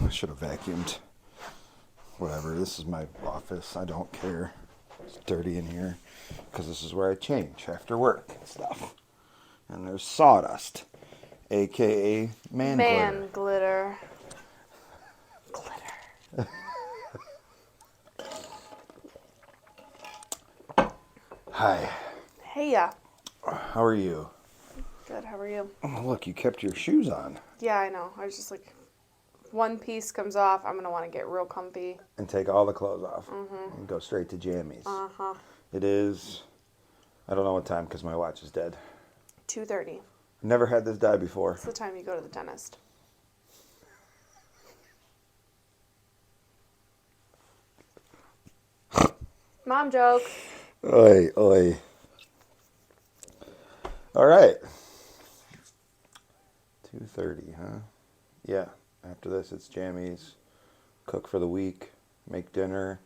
I should have vacuumed. Whatever, this is my office. I don't care. It's dirty in here because this is where I change after work and stuff. And there's sawdust, aka man glitter. Glitter. Hi. Hey, yeah. How are you? Good, how are you? Oh, look, you kept your shoes on. Yeah, I know. I was just like, one piece comes off, I'm going to want to get real comfy. And take all the clothes off. Mm-hmm. And go straight to jammies. Uh-huh. It is, I don't know what time because my watch is dead. 2:30. Never had this die before. It's the time you go to the dentist. Mom joke. Oi, oi. All right. 2:30, huh? Yeah. After this, it's jammies. Cook for the week. Make dinner.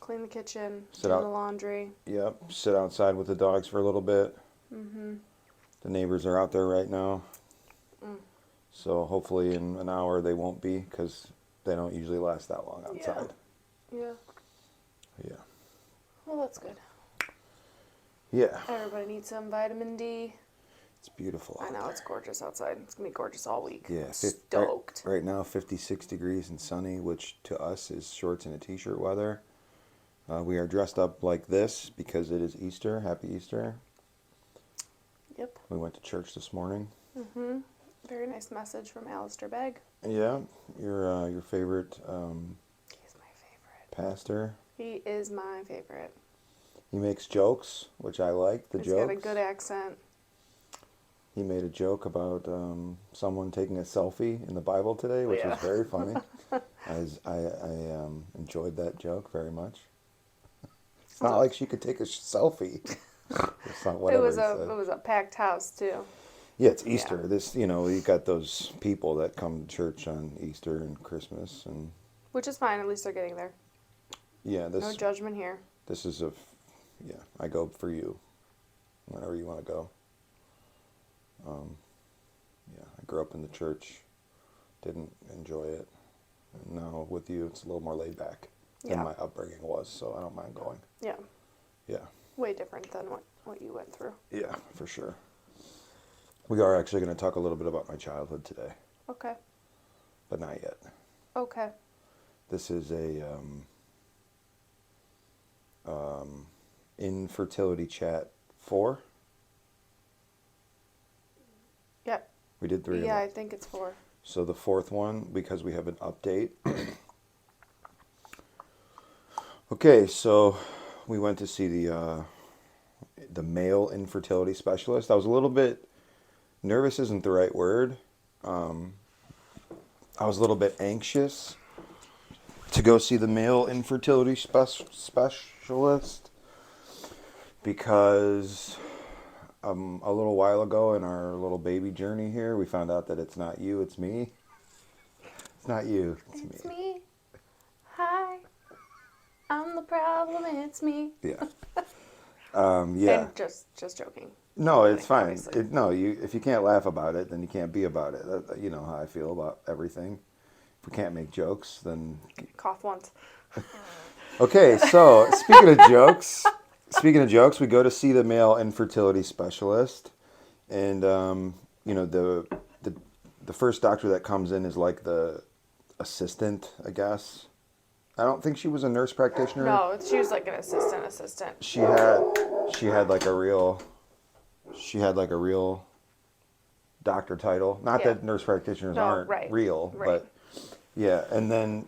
Clean the kitchen. Sit do out. the laundry. Yep. Sit outside with the dogs for a little bit. Mm-hmm. The neighbors are out there right now. Mm. So hopefully in an hour they won't be because they don't usually last that long outside. Yeah. Yeah. Well, that's good. Yeah. Everybody needs some vitamin D. It's beautiful. I know, it's gorgeous outside. It's going to be gorgeous all week. Yeah. Stoked. Right now, 56 degrees and sunny, which to us is shorts and a t-shirt weather. We are dressed up like this because it is Easter. Happy Easter. Yep. We went to church this morning. Mm-hmm. Very nice message from Alistair Begg. Yeah. Your favorite He's my favorite. pastor. He is my favorite. He makes jokes, which I like. He's got a good accent. He made a joke about someone taking a selfie in the Bible today, which was very funny. I enjoyed that joke very much. It's not like she could take a selfie. It's not whatever it was a packed house too. Yeah, it's Easter. Yeah. This, you got those people that come to church on Easter and Christmas, and which is fine. At least they're getting there. yeah, No judgment here. This is I go for you, whenever you want to go. I grew up in the church, didn't enjoy it. And now with you, it's a little more laid back than my upbringing was, so I don't mind going. Yeah. Yeah. Way different than what you went through. Yeah, for sure. We are actually going to talk a little bit about my childhood today. Okay. But not yet. Okay. This is a Infertility Chat 4. Yep. We did 3 of them. Yeah, I think it's 4. So the 4th one, because we have an update. Okay, so we went to see the male infertility specialist. I was a little bit nervous, isn't the right word. I was a little bit anxious to go see the male infertility specialist because a little while ago in our little baby journey here, we found out that it's not you, it's me. It's not you, it's me. Hi. I'm the problem, it's me. Yeah. Yeah. And just joking. No, it's fine. If you can't laugh about it, then you can't be about it. You know how I feel about everything. If we can't make jokes, then... Cough once. Okay, so speaking of jokes, we go to see the male infertility specialist, and the first doctor that comes in is like the assistant, I guess. I don't think she was a nurse practitioner. No, she was like an assistant. She had like a real doctor title. Not that nurse practitioners aren't real, but yeah. And then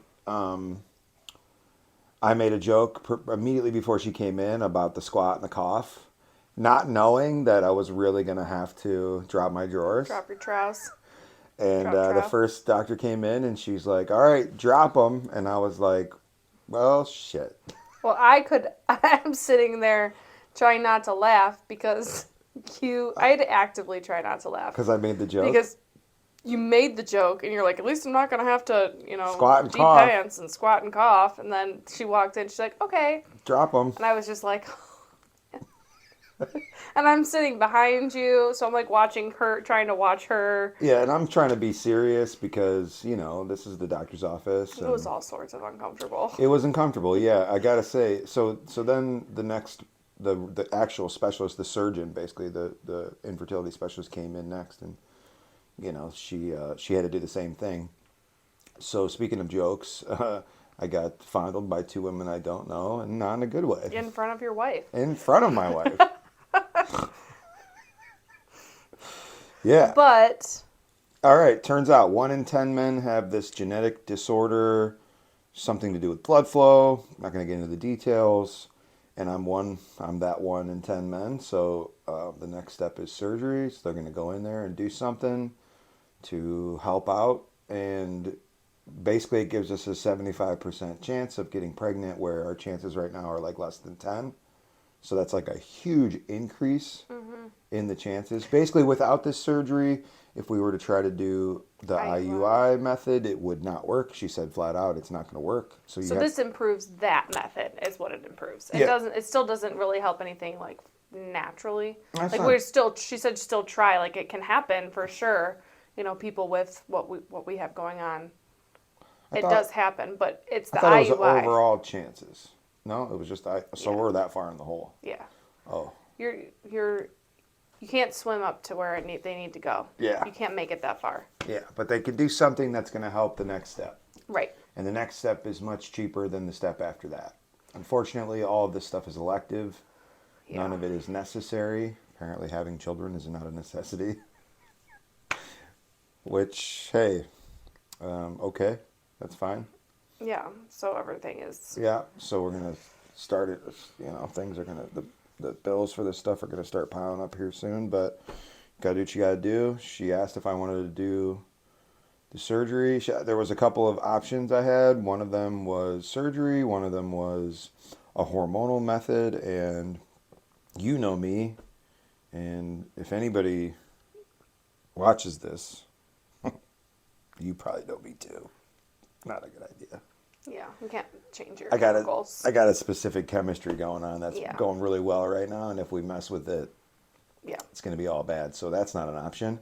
I made a joke immediately before she came in about the squat and the cough, not knowing that I was really going to have to drop my drawers. Drop your trouse. And the first doctor came in and she's like, all right, drop them. And I was like, well, shit. Well, I'm sitting there trying not to laugh because I had to actively try not to laugh. Because I made the joke? Because you made the joke and you're like, at least I'm not going to have to, squat and cough. Pants and squat and cough. And then she walked in, she's like, okay. Drop them. And I was just like, And I'm sitting behind you, so I'm like watching her, trying to watch her. Yeah, and I'm trying to be serious because, this is the doctor's office It was and all sorts of uncomfortable. it was uncomfortable. Yeah, I gotta say. So then the actual specialist, the surgeon, basically the infertility specialist came in next, and she had to do the same thing. So speaking of jokes, I got fondled by two women I don't know, and not in a good way, In front of your wife. in front of my wife. Yeah. But, All right. Turns out 1 in 10 men have this genetic disorder, something to do with blood flow. I'm not going to get into the details. And I'm one. I'm that 1 in 10 men. So the next step is surgery. So they're going to go in there and do something to help out. And basically, it gives us a 75% chance of getting pregnant, where our chances right now are like less than 10. So that's like a huge increase in the chances. Basically, without this surgery, if we were to try to do the IUI method, it would not work. She said flat out, it's not going to work. So this improves that method, is what it improves. It Yeah. doesn't, it still doesn't really help anything like naturally. That's Like not- we're still, she said still try, like it can happen for sure. People with what we have going on. It thought- does happen, but it's the I thought it was IUI. overall chances. No, it was just so Yeah. we're that far in the hole. Yeah. Oh, You can't swim up to where they need to go. Yeah. You can't make it that far. yeah, but they could do something that's going to help the next step. Right. And the next step is much cheaper than the step after that. Unfortunately, all of this stuff is elective. Yeah. None of it is necessary. Apparently, having children is not a necessity. Which, hey, okay, that's fine. Yeah. So everything is. Yeah, so we're gonna start it. Things are the bills for this stuff are gonna start piling up here soon. But gotta do what you gotta do. She asked if I wanted to do the surgery. There was a couple of options I had. One of them was surgery. One of them was a hormonal method. And you know me, and if anybody watches this, you probably know me too. Not a good idea. Yeah. You can't change your I got chemicals. I got a specific chemistry going on that's Yeah. going really well right now, and if we mess with it, Yeah. it's going to be all bad. So that's not an option.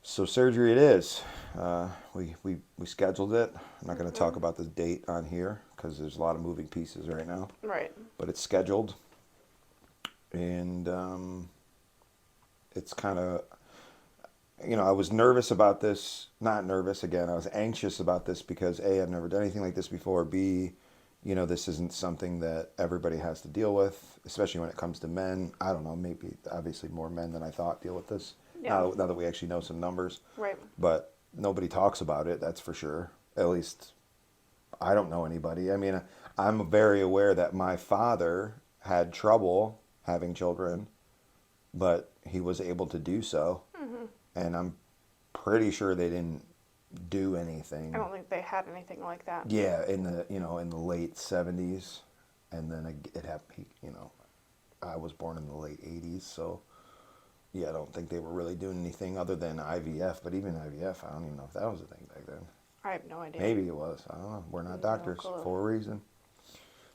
So surgery it is. We scheduled it. I'm not going to talk about the date on here because there's a lot of moving pieces right now. Right. But it's scheduled, and it's kind of. I was nervous about this. Not nervous again. I was anxious about this because A, I've never done anything like this before. B, this isn't something that everybody has to deal with, especially when it comes to men. I don't know, maybe obviously more men than I thought deal with this. Yeah. Now that we actually know some numbers. Right. But nobody talks about it, that's for sure. At least I don't know anybody. I mean, I'm very aware that my father had trouble having children, but he was able to do so. And I'm pretty sure they didn't do anything. I don't think they had anything like that. Yeah, in the late 70s, and then it happened. I was born in the late 80s, so yeah, I don't think they were really doing anything other than IVF. But even IVF, I don't even know if that was a thing back then. I have no idea. Maybe it was. I don't know. We're not No doctors clue. for a reason.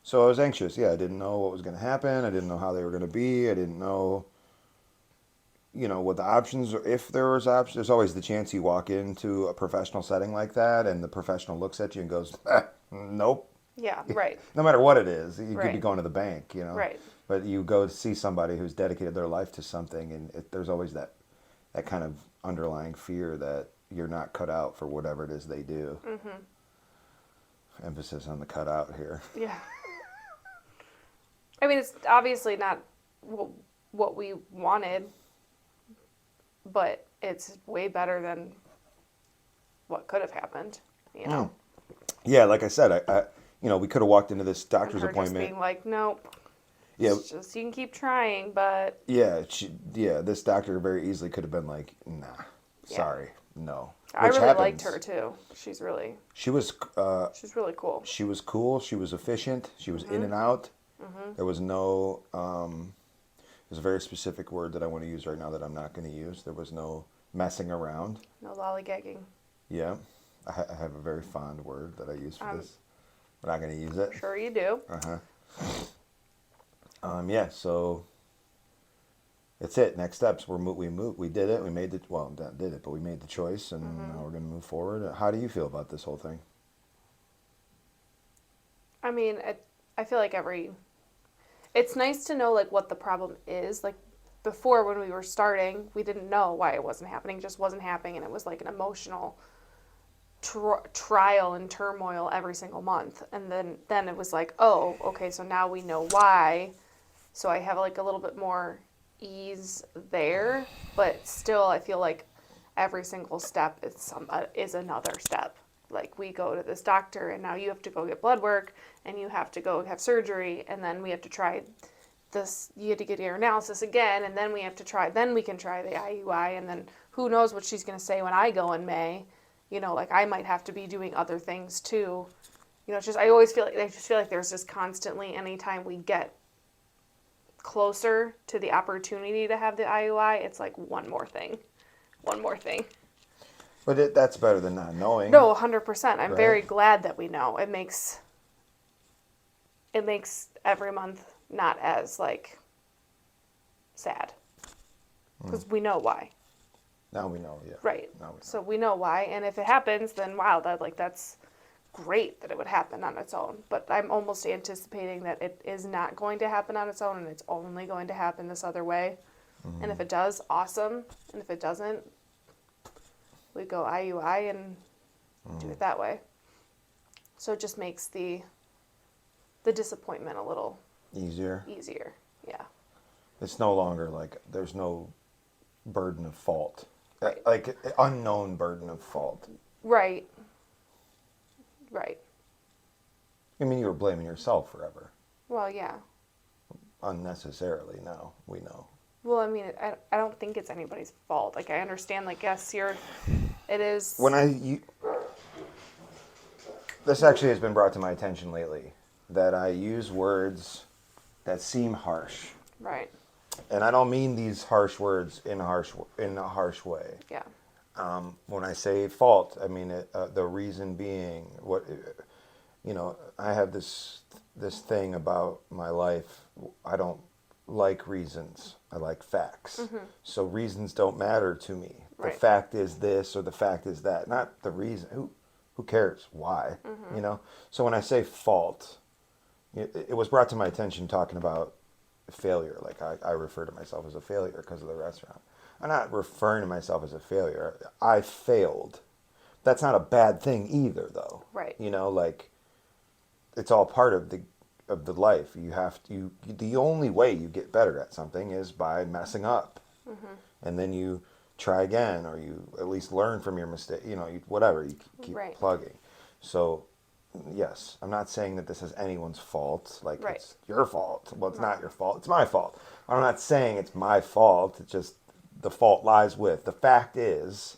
So I was anxious. Yeah, I didn't know what was going to happen. I didn't know how they were going to be. I didn't know. What the options, if there was options, there's always the chance you walk into a professional setting like that and the professional looks at you and goes, nope. Yeah, right. No matter what it is, you could be Right. going to the bank, Right. But you go to see somebody who's dedicated their life to something, and there's always that kind of underlying fear that you're not cut out for whatever it is they do. Mm-hmm. Emphasis on the cut out here. Yeah. I mean, it's obviously not what we wanted, but it's way better than what could have happened. Yeah, like I said, I we could have walked into this And doctor's her appointment. just being like, nope. Yeah. It's just, you can keep trying, but Yeah, this doctor very easily could have been like, nah, Yeah. sorry, no. I Which really happens. liked her too. She's really She's really cool. she was cool. She was efficient. She was in and out. There was no. There's a very specific word that I want to use right now that I'm not going to use. There was no messing around. No lollygagging. Yeah, I have a very fond word that I use for this. We're not going to use it. Sure you do. Yeah, so it's it. Next steps. We did it. We made the not did it, but we made the choice, and now we're going to move forward. How do you feel about this whole thing? I mean, I feel like it's nice to know like what the problem is. Like before when we were starting, we didn't know why it wasn't happening. It just wasn't happening, and it was like an emotional trial and turmoil every single month. And then it was like, oh, okay, so now we know why. So I have like a little bit more ease there, but still I feel like every single step is another step. Like we go to this doctor and now you have to go get blood work and you have to go have surgery and then we have to try this, you have to get your analysis again and then we can try the IUI and then who knows what she's going to say when I go in May. You know, like I might have to be doing other things too. You know, it's just I just feel like there's just constantly anytime we get closer to the opportunity to have the IUI, it's like one more thing. One more thing. But that's better than not knowing. No, 100%. I'm right? very glad that we know. It makes every month not as like sad. Because we know why. Now we know, yeah. Right. Now we know. So we know why, and if it happens, then wow, that's great that it would happen on its own. But I'm almost anticipating that it is not going to happen on its own, and it's only going to happen this other way. And if it does, awesome. And if it doesn't, we go IUI and do it that way. So it just makes the disappointment a little Easier. Yeah. It's no longer like there's no burden of fault. Right. Like unknown burden of fault. Right. I mean, you were blaming yourself forever. Well, yeah. Unnecessarily, now we know. Well, I mean, I don't think it's anybody's fault. Like, I understand, like, yes, it is. This actually has been brought to my attention lately, that I use words that seem harsh. Right. And I don't mean these harsh words in a harsh way. Yeah. When I say fault, I mean the reason being I have this thing about my life. I don't like reasons. I like facts. Mm-hmm. So reasons don't matter to me. Right. The fact is this or the fact is that, not the reason. Who cares? Why? Mm-hmm. So when I say fault, it was brought to my attention talking about failure. Like I refer to myself as a failure because of the restaurant. I'm not referring to myself as a failure. I failed. That's not a bad thing either, though. Right. Like it's all part of the life. The only way you get better at something is by messing up, and then you try again, or you at least learn from your mistake. Whatever you keep right. plugging. So. Yes, I'm not saying that this is anyone's fault. Like, right. It's your fault. Well, it's not your fault. It's my fault. I'm not saying it's my fault. It's just the fault lies with. The fact is,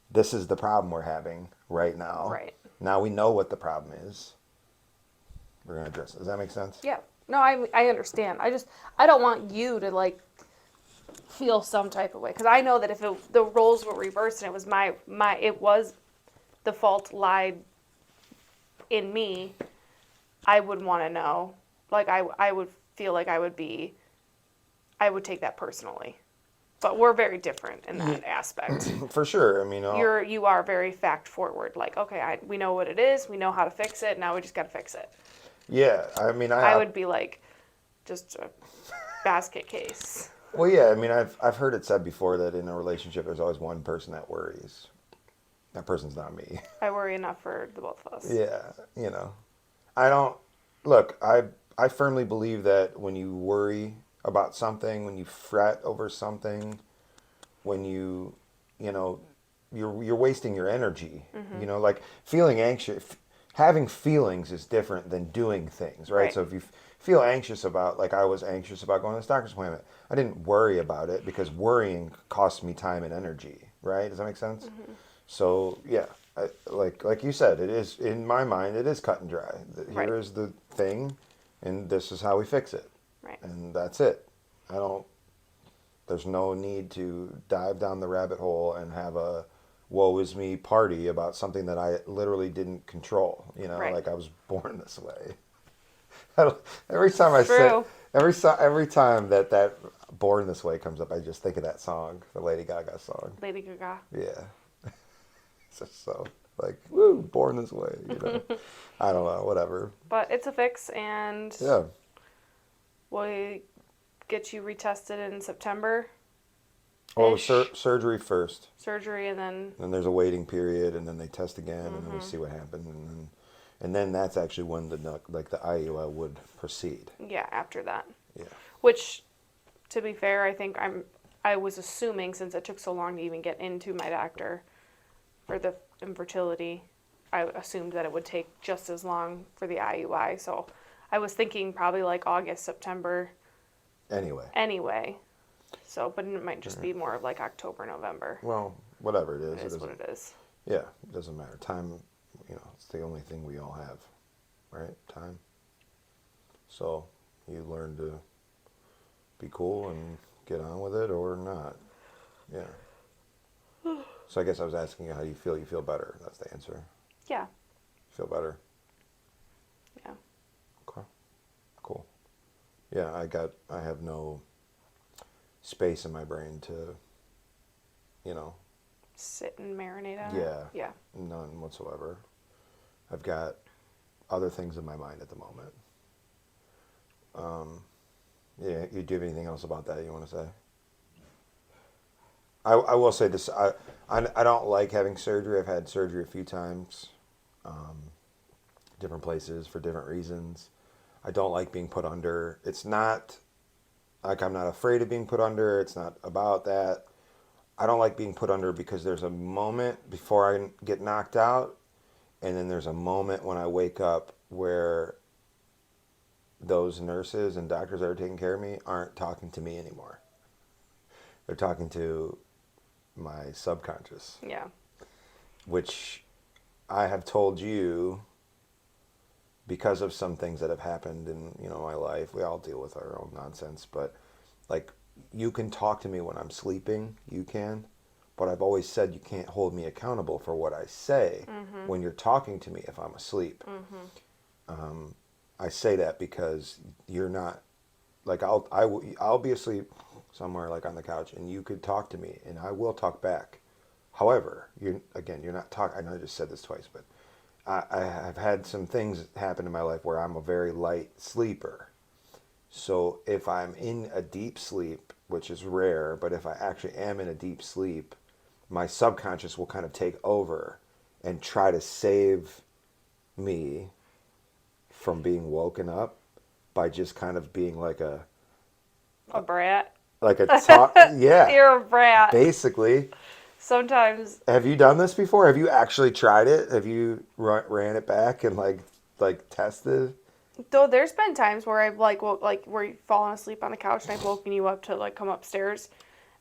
this is the problem we're having right now. Right. Now we know what the problem is. We're going to address it. Does that make sense? Yeah. No, I understand. I don't want you to, like, feel some type of way. Because I know that if the roles were reversed and it was the fault lied in me, I would want to know. Like, I would feel like I would take that personally. But we're very different in that aspect. For sure. I mean, you are very fact forward. Like, okay, we know what it is. We know how to fix it. Now we just got to fix it. Yeah. I mean, I would be like, just a basket case. Well, yeah. I mean, I've heard it said before that in a relationship, there's always one person that worries. That person's not me. I worry enough for the both of us. Yeah, I don't look. I firmly believe that when you worry about something, when you fret over something, when you're wasting your energy. Mm-hmm. Like feeling anxious, having feelings is different than doing things, right? So if you feel anxious about, like I was anxious about going to this doctor's appointment, I didn't worry about it because worrying cost me time and energy, right? Does that make sense? Mm-hmm. So yeah, like you said, it is, in my mind, it is cut and dry. Here is the thing, and this is how we fix it. Right. And that's it. There's no need to dive down the rabbit hole and have a woe is me party about something that I literally didn't control. Like I was born this way. Every time that Born This Way comes up, I just think of that song, the Lady Gaga song. Lady Gaga. Yeah. It's just so, like, woo, Born This Way, I don't know, whatever. But it's a fix, and Yeah. we'll get you retested in September. Oh, surgery first. Surgery, and then... Then there's a waiting period, and then they test again, and then we see what happened, and then that's actually when the IUL would proceed. Yeah, after that. Yeah. Which, to be fair, I think I was assuming, since it took so long to even get into my doctor for the infertility, I assumed that it would take just as long for the IUI. So I was thinking probably like August, September. Anyway. So, but it might just be more of like October, November. Well, whatever it is. It is what it is. Yeah, it doesn't matter. Time, it's the only thing we all have, right? Time. So you learn to be cool and get on with it or not. Yeah. So I guess I was asking you how you feel. You feel better. That's the answer. Yeah. Feel better. Yeah. Okay. Cool. Yeah, I have no space in my brain to, sit and marinate on yeah, it. Yeah. None whatsoever. I've got other things in my mind at the moment. Yeah, do you have anything else about that you want to say? I will say this. I don't like having surgery. I've had surgery a few times, different places for different reasons. I don't like being put under. It's not like I'm not afraid of being put under. It's not about that. I don't like being put under because there's a moment before I get knocked out, and then there's a moment when I wake up where those nurses and doctors that are taking care of me aren't talking to me anymore. They're talking to my subconscious. Yeah. Which I have told you because of some things that have happened in, my life. We all deal with our own nonsense, but like you can talk to me when I'm sleeping, you can, but I've always said you can't hold me accountable for what I say when you're talking to me if I'm asleep. I say that because you're not, like I'll be asleep somewhere like on the couch and you could talk to me and I will talk back. However, you're not talking, I know I just said this twice, but I have had some things happen in my life where I'm a very light sleeper. So if I'm in a deep sleep, which is rare, but if I actually am in a deep sleep, my subconscious will kind of take over and try to save me from being woken up by just kind of being like a brat. Like a talk. Yeah. You're a brat. Basically. Sometimes. Have you done this before? Have you actually tried it? Have you ran it back and like tested? Though there's been times where I've where you've fallen asleep on the couch and I've woken you up to come upstairs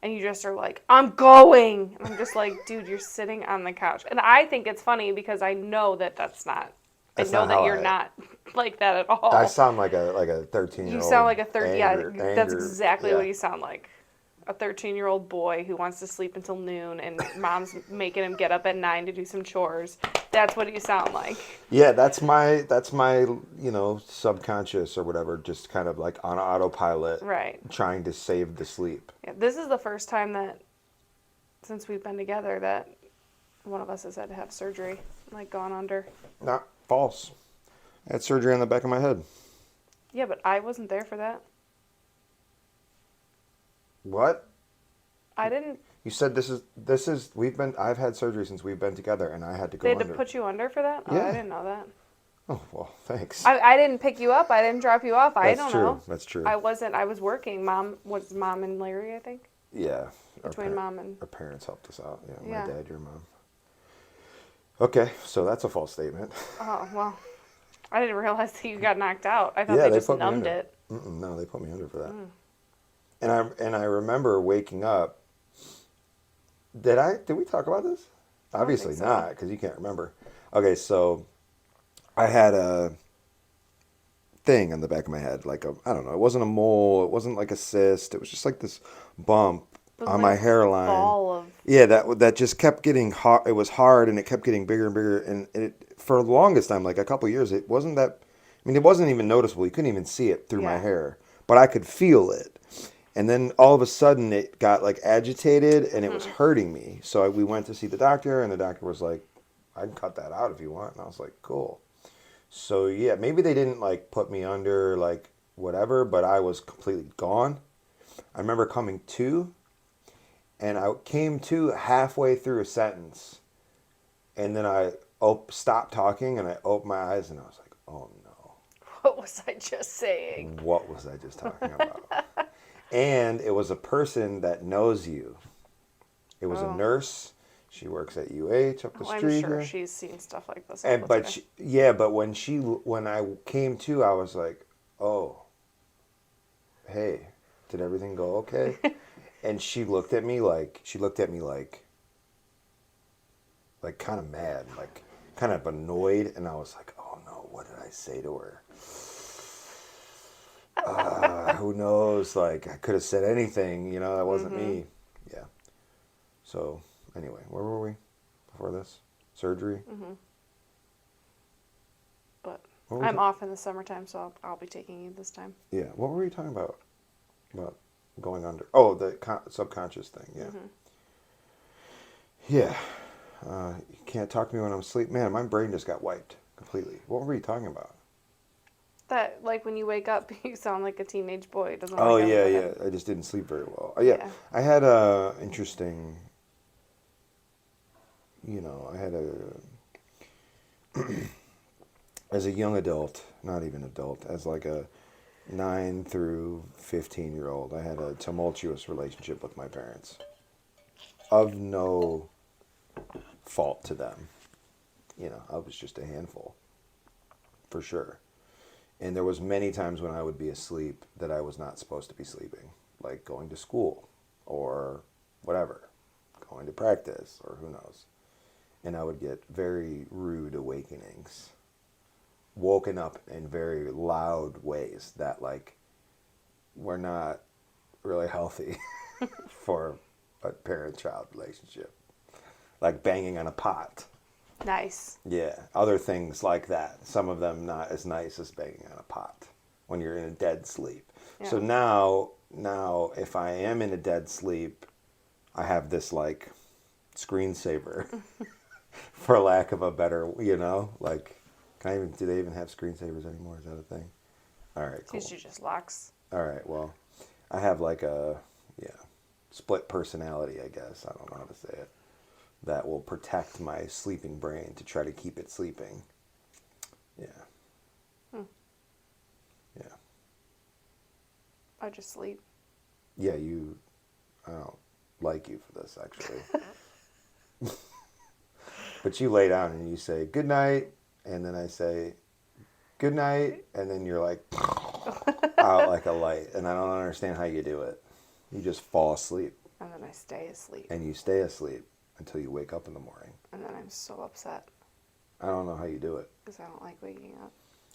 and you just are like, I'm going. And I'm just like, dude, you're sitting on the couch. And I think it's funny because I know that that's not. I know that you're not like that at all. I sound like a 13-year-old. You sound like a 30. Yeah, that's exactly what you sound like. A 13-year-old boy who wants to sleep until noon and mom's making him get up at 9 to do some chores. That's what you sound like. Yeah, that's my subconscious or whatever, just kind of like on autopilot. Right. Trying to save the sleep. Yeah, this is the first time that since we've been together that one of us has had to have surgery, gone under. Not false. I had surgery on the back of my head. Yeah, but I wasn't there for that. What? I didn't. You said I've had surgery since we've been together and I had to go under. under. They had to put you under for that? Oh, yeah. I didn't know that. Oh, well, thanks. I didn't pick you up. I didn't drop you off. I don't know. That's true. I was working. Mom and Larry, I think? Yeah. Between mom and... Our parents helped us out. Yeah. My dad, your mom. Okay, so that's a false statement. Oh, well, I didn't realize that you got knocked out. I thought they just numbed it. No, they put me under for that. And I remember waking up. Did we talk about this? Obviously not, because you can't remember. Okay, so I had a thing on the back of my head, I don't know, it wasn't a mole, it wasn't like a cyst, it was just like this bump on my hairline. Ball of... Yeah, that just kept getting hard. It was hard, and it kept getting bigger and bigger. And it, for the longest time, like a couple of years, it wasn't even noticeable. You couldn't even see it through my hair, but I could feel it. And then all of a sudden it got like agitated and it was Mm-hmm. hurting me. So we went to see the doctor and the doctor was like, I can cut that out if you want. And I was like, cool. So yeah, maybe they didn't like put me under like whatever, but I was completely gone. I remember coming to, and I came to halfway through a sentence, and then I stopped talking and I opened my eyes and I was like, oh no, What was I just saying? what was I just talking about? And it was a person that knows you. It was a Oh. nurse. She works at UH up the Oh, I'm street sure here. she's seen stuff like this all And the but time. but when I came to, I was like, oh, hey, did everything go okay? And she looked at me like kind of mad, like kind of annoyed, and I was like, oh no, what did I say to her? Who knows? Like I could have said anything, that wasn't Mm-hmm. me. Yeah. So anyway, where were we before this? Surgery. Mm-hmm. But What were we I'm ta- off in the summertime, so I'll be taking you this time. Yeah. What were we talking about? About going under? Oh, the subconscious thing. Yeah. Mm-hmm. Yeah. You can't talk to me when I'm asleep. Man, my brain just got wiped completely. What were we talking about? That, like, when you wake up, you sound like a teenage boy. It doesn't Oh like on yeah, your yeah. head. I just didn't sleep very well. Yeah, Yeah. I had a interesting. I had as a young adult, not even adult, as like a 9 through 15-year-old, I had a tumultuous relationship with my parents. Of no fault to them. I was just a handful, for sure. And there was many times when I would be asleep that I was not supposed to be sleeping, like going to school or whatever, going to practice or who knows. And I would get very rude awakenings, woken up in very loud ways that like were not really healthy for a parent-child relationship, like banging on a pot. Nice. Yeah, other things like that. Some of them not as nice as banging on a pot when you're in a dead sleep. So Yeah. now if I am in a dead sleep, I have this like screensaver, for lack of a better, like do they even have screensavers anymore? Is that a thing? All right, It's cool. usually just locks. All right, well, I have like yeah, split personality, I guess. I don't know how to say it. That will protect my sleeping brain to try to keep it sleeping. Yeah. Hmm. Yeah. I just sleep. Yeah, I don't like you for this, actually. But you lay down and you say, good night. And then I say, good night. And then you're like, out like a light. And I don't understand how you do it. You just fall asleep. And then I stay asleep. And you stay asleep until you wake up in the morning. And then I'm so upset I don't know how you do it. because I don't like waking up.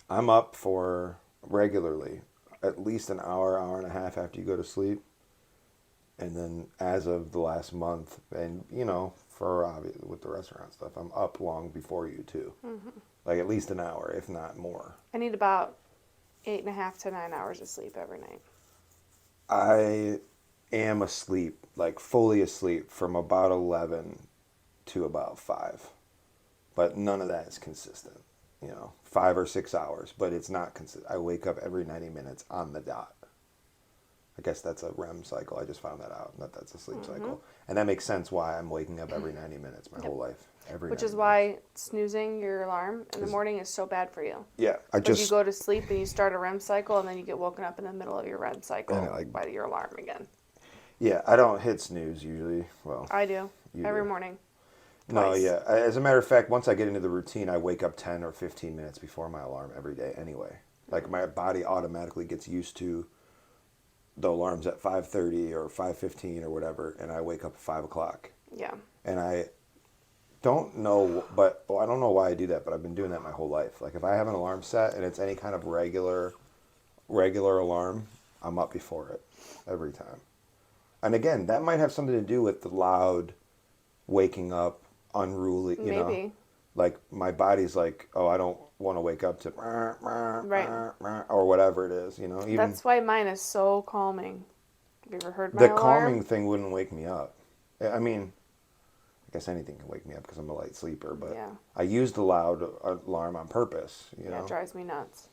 I'm up for regularly at least an hour, hour and a half after you go to sleep. And then as of the last month, and with the restaurant stuff, I'm up long before you too. Mm-hmm. Like at least an hour, if not more. I need about 8.5 to 9 hours of sleep every night. I am asleep, like fully asleep from about 11 to about 5. But none of that is consistent. 5 or 6 hours, but it's not consistent. I wake up every 90 minutes on the dot. I guess that's a REM cycle. I just found that out. That's a sleep Mm-hmm. cycle. And that makes sense why I'm waking up every 90 minutes my whole life. Which is 90 minutes. why snoozing your alarm in the morning is so bad for you. Yeah, Because you go to sleep and you start a REM cycle and then you get woken up in the middle of your REM cycle And by your alarm again. Yeah, I don't hit snooze usually. Well, I do. you Every do. morning. No, Twice. yeah. As a matter of fact, once I get into the routine, I wake up 10 or 15 minutes before my alarm every day anyway. Like my body automatically gets used to the alarm's at 5:30 or 5:15 or whatever, and I wake up at 5 o'clock. Yeah. And I don't know, I don't know why I do that, but I've been doing that my whole life. Like if I have an alarm set and it's any kind of regular alarm, I'm up before it every time. And again, that might have something to do with the loud waking up, unruly, Maybe. like my body's like, oh, I don't want to wake up to Right. or whatever it is, even That's why mine is so calming. Have you ever heard my The alarm? calming thing wouldn't wake me up. I mean, I guess anything can wake me up because I'm a light sleeper, but Yeah. I used the loud alarm on purpose, you Yeah, know? it drives me nuts.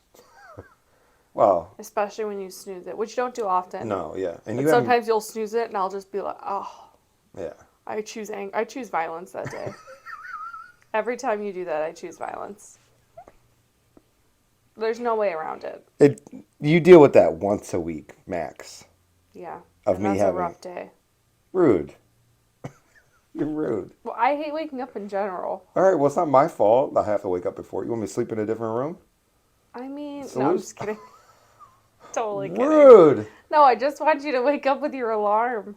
Well, Especially when you snooze it, which you don't do often. no, yeah. And But you have, sometimes you'll snooze it and I'll just be like, oh, yeah. I choose violence that day. Every time you do that, I choose violence. There's no way around it. You deal with that once a week, max, Yeah. of And me that's having, a rough day. rude. You're rude. Well, I hate waking up in general. All right, well, it's not my fault I have to wake up before. You want me to sleep in a different room? I mean, no, I'm Solution? just kidding. Totally kidding. Rude. No, I just want you to wake up with your alarm.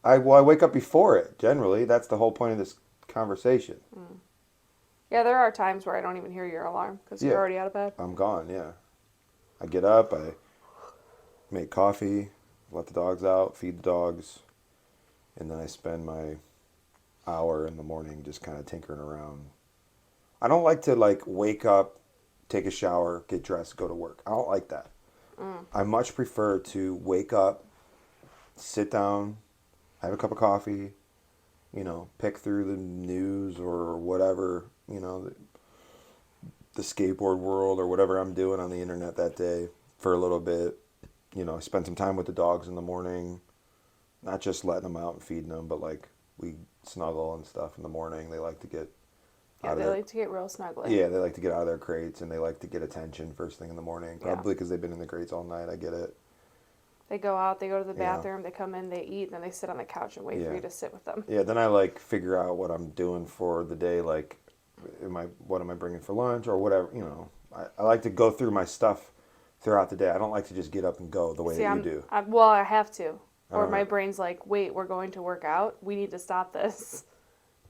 I wake up before it, generally. That's the whole point of this conversation. Yeah, there are times where I don't even hear your alarm because Yeah. you're already out of bed. I'm gone, yeah. I get up, I make coffee, let the dogs out, feed the dogs, and then I spend my hour in the morning just kind of tinkering around. I don't like to like wake up, take a shower, get dressed, go to work. I don't like that. I much prefer to wake up, sit down, have a cup of coffee, you know, pick through the news or whatever, you know, the skateboard world or whatever I'm doing on the internet that day for a little bit. You know, spend some time with the dogs in the morning, not just letting them out and feeding them, but like we snuggle and stuff in the morning. They like to get Yeah, out of they their, like to get real snuggly. yeah, they like to get out of their crates and they like to get attention first thing in the morning. Yeah. Probably because they've been in the crates all night. I get it. They go out, they go to the Yeah. bathroom, they come in, they eat, and then they sit on the couch and wait for Yeah. you to sit with them. Yeah, then I like figure out what I'm doing for the day. Like, what am I bringing for lunch or whatever? You know, I like to go through my stuff throughout the day. I don't like to just get up and go the way See, that you do. well, I have to. Or my Alright. brain's like, wait, we're going to work out. We need to stop this.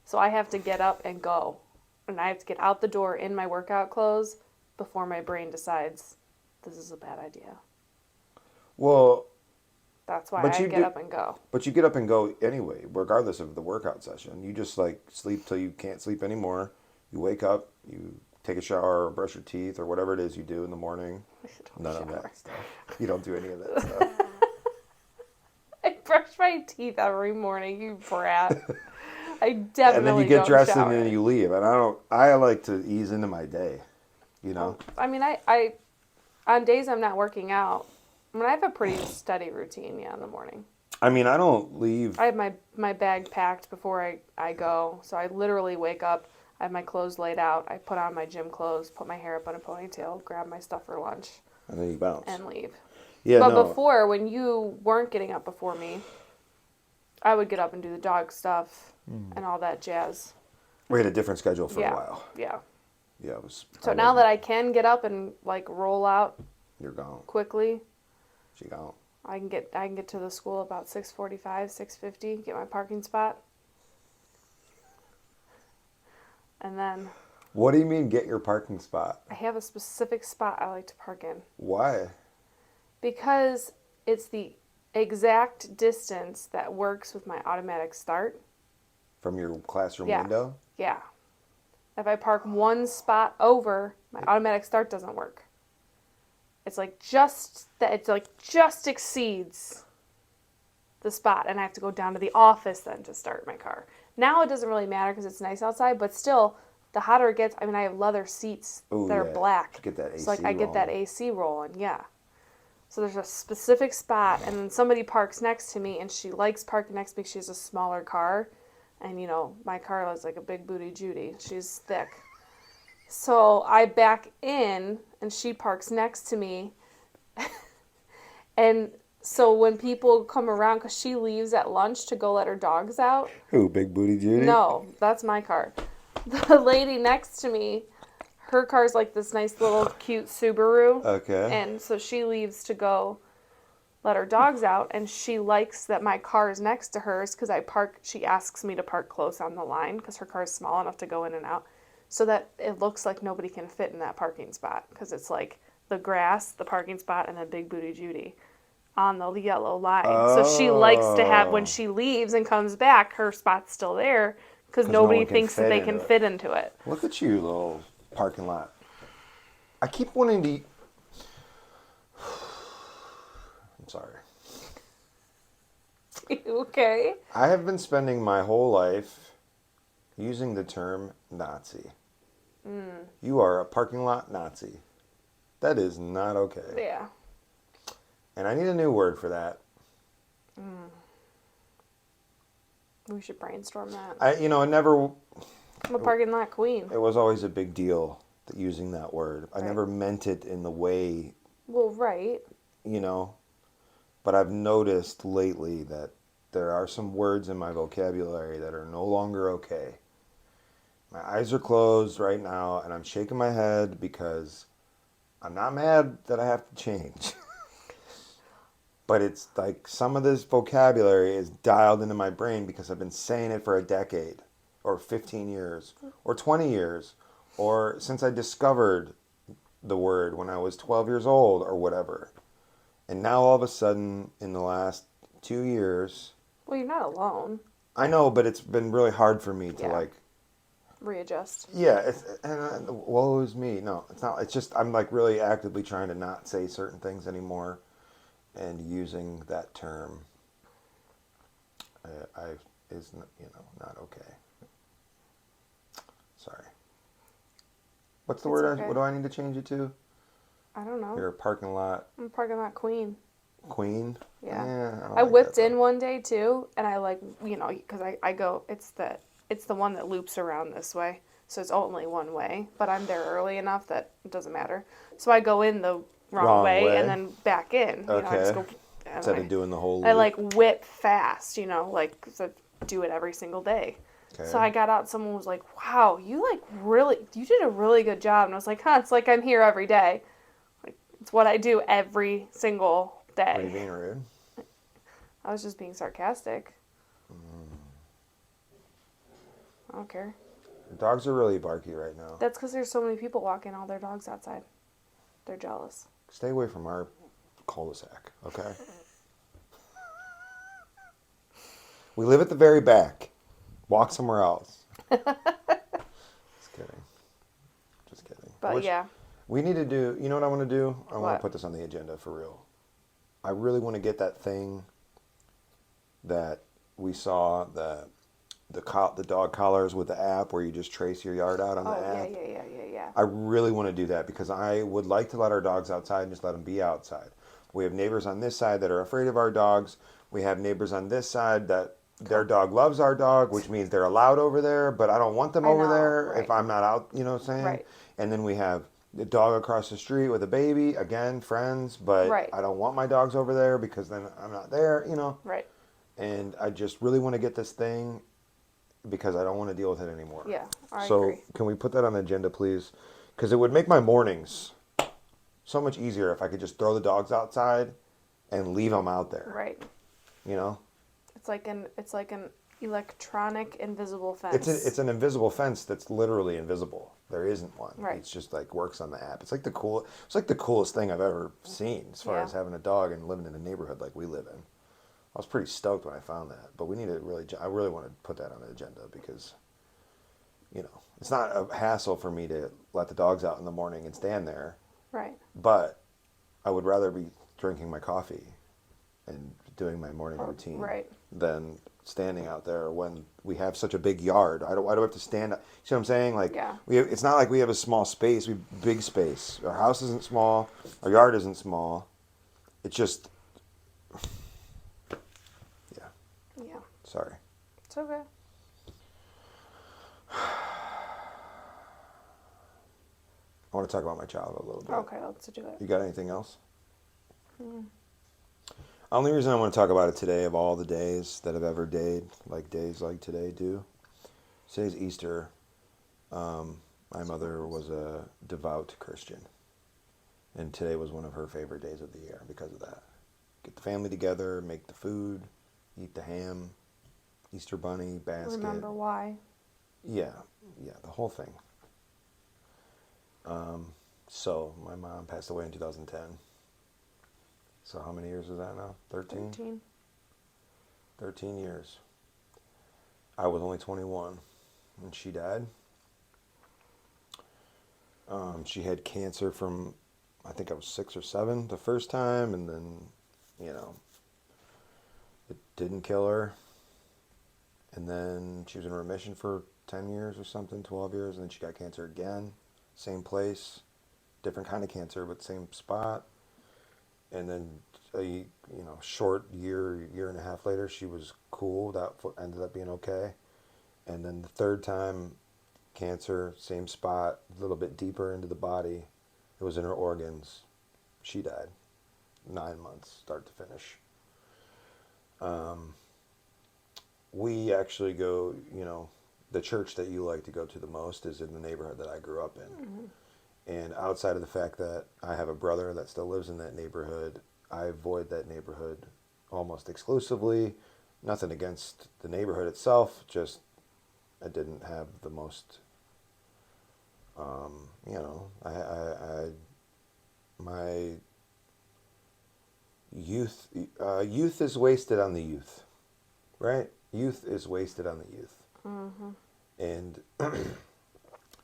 So I have to get up and go. And I have to get out the door in my workout clothes before my brain decides this is a bad idea. Well, That's why But I you get do- up and go. but you get up and go anyway, regardless of the workout session. You just like sleep till you can't sleep anymore. You wake up, you take a shower or brush your teeth or whatever it is you do in the morning. None of that stuff. You don't do any of that stuff. I brush my teeth every morning, you brat. I And definitely then you get don't dressed shower. and then you leave. And I like to ease into my day, you know? I mean, I on days I'm not working out, I mean, I have a pretty steady routine, yeah, in the morning. I mean, I don't leave. I have my bag packed before I go, so I literally wake up, I have my clothes laid out, I put on my gym clothes, put my hair up in a ponytail, grab my stuff for lunch, And then you bounce. and leave. Yeah, But no. before, when you weren't getting up before me, I would get up and do the dog stuff and all that jazz. We had a different schedule for Yeah. a while. Yeah. Yeah, it was. So now that I can get up and like roll out You're gone. quickly, She gone. I can get to the school about 6:45, 6:50, get my parking spot. And then What do you mean get your parking spot? I have a specific spot I like to park in Why? because it's the exact distance that works with my automatic start. From your classroom Yeah. window? Yeah. If I park one spot over, my automatic start doesn't work. It's like just exceeds the spot and I have to go down to the office then to start my car. Now it doesn't really matter because it's nice outside, but still the hotter it gets, I mean I have leather seats Ooh, that are yeah. black. Get that AC So like I get that rolling. AC rolling, yeah. So there's a specific spot and then somebody parks next to me and she likes parking next to me. She has a smaller car. And, you know, my car is like a big booty Judy. She's thick. So I back in, and she parks next to me. And so when people come around, because she leaves at lunch to go let her dogs out. Who, Big Booty Judy? No, that's my car. The lady next to me, her car's like this nice little cute Subaru. Okay. And so she leaves to go let her dogs out, and she likes that my car is next to hers because she asks me to park close on the line because her car is small enough to go in and out so that it looks like nobody can fit in that parking spot because it's like the grass, the parking spot, and then Big Booty Judy on the yellow line. So she likes to have, when she leaves and comes back, her spot's still there because 'Cause no nobody one can thinks that fit they into can it. fit into it. Look at you, little parking lot. I keep wanting to. I'm sorry. Okay. I have been spending my whole life using the term Nazi. You are a parking lot Nazi. That is not okay. Yeah. And I need a new word for that. We should brainstorm that. It never, I'm a parking lot queen. it was always a big deal that using that word. I Right. never meant it in the way, Well, right. you know, but I've noticed lately that there are some words in my vocabulary that are no longer okay. My eyes are closed right now and I'm shaking my head because I'm not mad that I have to change. But it's like some of this vocabulary is dialed into my brain because I've been saying it for a decade or 15 years or 20 years or since I discovered the word when I was 12 years old or whatever. And now all of a sudden in the last 2 years, Well, you're not alone. I know, but it's been really hard for me to Yeah. like, Readjust. yeah, woe is me. No, it's not. It's just I'm like really actively trying to not say certain things anymore and using that term I is not okay. Sorry. What's the It's word? okay. What do I need to change it to? I don't know. You're a parking lot I'm a parking lot queen. queen. Yeah. I don't I like whipped that, in one day too, and I like, because I go, it's the one that loops around this way. So it's only one way, but I'm there early enough that it doesn't matter. So I go in the wrong Wrong way and way. then back in. I just Okay. go, and Instead of doing the whole I loop. like whip fast, like 'cause I do it every single day. Okay. So I got out, someone was like, wow, you did a really good job. And I was like, it's like I'm here every day. Like, it's what I do every single Were you day. being rude? I was just being sarcastic. I don't care. The dogs are really barky right now. That's because there's so many people walking all their dogs outside. They're jealous. Stay away from our cul-de-sac, okay? We live at the very back. Walk somewhere else. Just kidding. Just kidding. But yeah, We need to do, you know what I want to do? I want What? to put this on the agenda for real. I really want to get that thing that we saw, the dog collars with the app where you just trace your yard out on the app. yeah. I really want to do that because I would like to let our dogs outside and just let them be outside. We have neighbors on this side that are afraid of our dogs. We have neighbors on this side that their dog loves our dog, which means they're allowed over there, but I don't want them I over know, there right. if I'm not out, you know what I'm saying? Right. And then we have the dog across the street with a baby, again, friends, but Right. I don't want my dogs over there because then I'm not there, Right. And I just really want to get this thing because I don't want to deal with it anymore. Yeah, I so agree. can we put that on the agenda, please? Because it would make my mornings so much easier if I could just throw the dogs outside and leave them out there. Right. You know, It's like an electronic invisible fence. it's an invisible fence that's literally invisible. There isn't one. Right. It's just like works on the app. It's like the coolest thing I've ever seen as far Yeah. as having a dog and living in a neighborhood like we live in. I was pretty stoked when I found that, but we need to I really want to put that on the agenda because, it's not a hassle for me to let the dogs out in the morning and stand there, Right. but I would rather be drinking my coffee and doing my morning routine right. than standing out there when we have such a big yard. I don't have to stand. See what I'm saying? Like, Yeah. it's not like we have a small space. We have big space. Our house isn't small. Our yard isn't small. It's just, yeah. Yeah. Sorry. It's okay. I want to talk about my child a little bit. Okay, let's do it. You got anything else? Only reason I want to talk about it today, of all the days that I've ever days like today do. Today's Easter. My mother was a devout Christian, and today was one of her favorite days of the year because of that. Get the family together, make the food, eat the ham, Easter bunny basket. Remember why? Yeah, the whole thing. So my mom passed away in 2010. So how many years is that now? 13? 13. 13 years. I was only 21 when she died. She had cancer from, I think I was 6 or 7 the first time, and then, didn't kill her. And then she was in remission for 10 years or something, 12 years, and then she got cancer again. Same place, different kind of cancer, but same spot. And then short year and a half later, she was cool. That ended up being okay. And then the third time, cancer, same spot, a little bit deeper into the body. It was in her organs. She died. 9 months, start to finish. We actually go, the church that you like to go to the most is in the neighborhood that I grew up in. Mm-hmm. And outside of the fact that I have a brother that still lives in that neighborhood, I avoid that neighborhood almost exclusively. Nothing against the neighborhood itself, just I didn't have the most, my youth is wasted on the youth, right? Youth is wasted on the youth. Mm-hmm. And I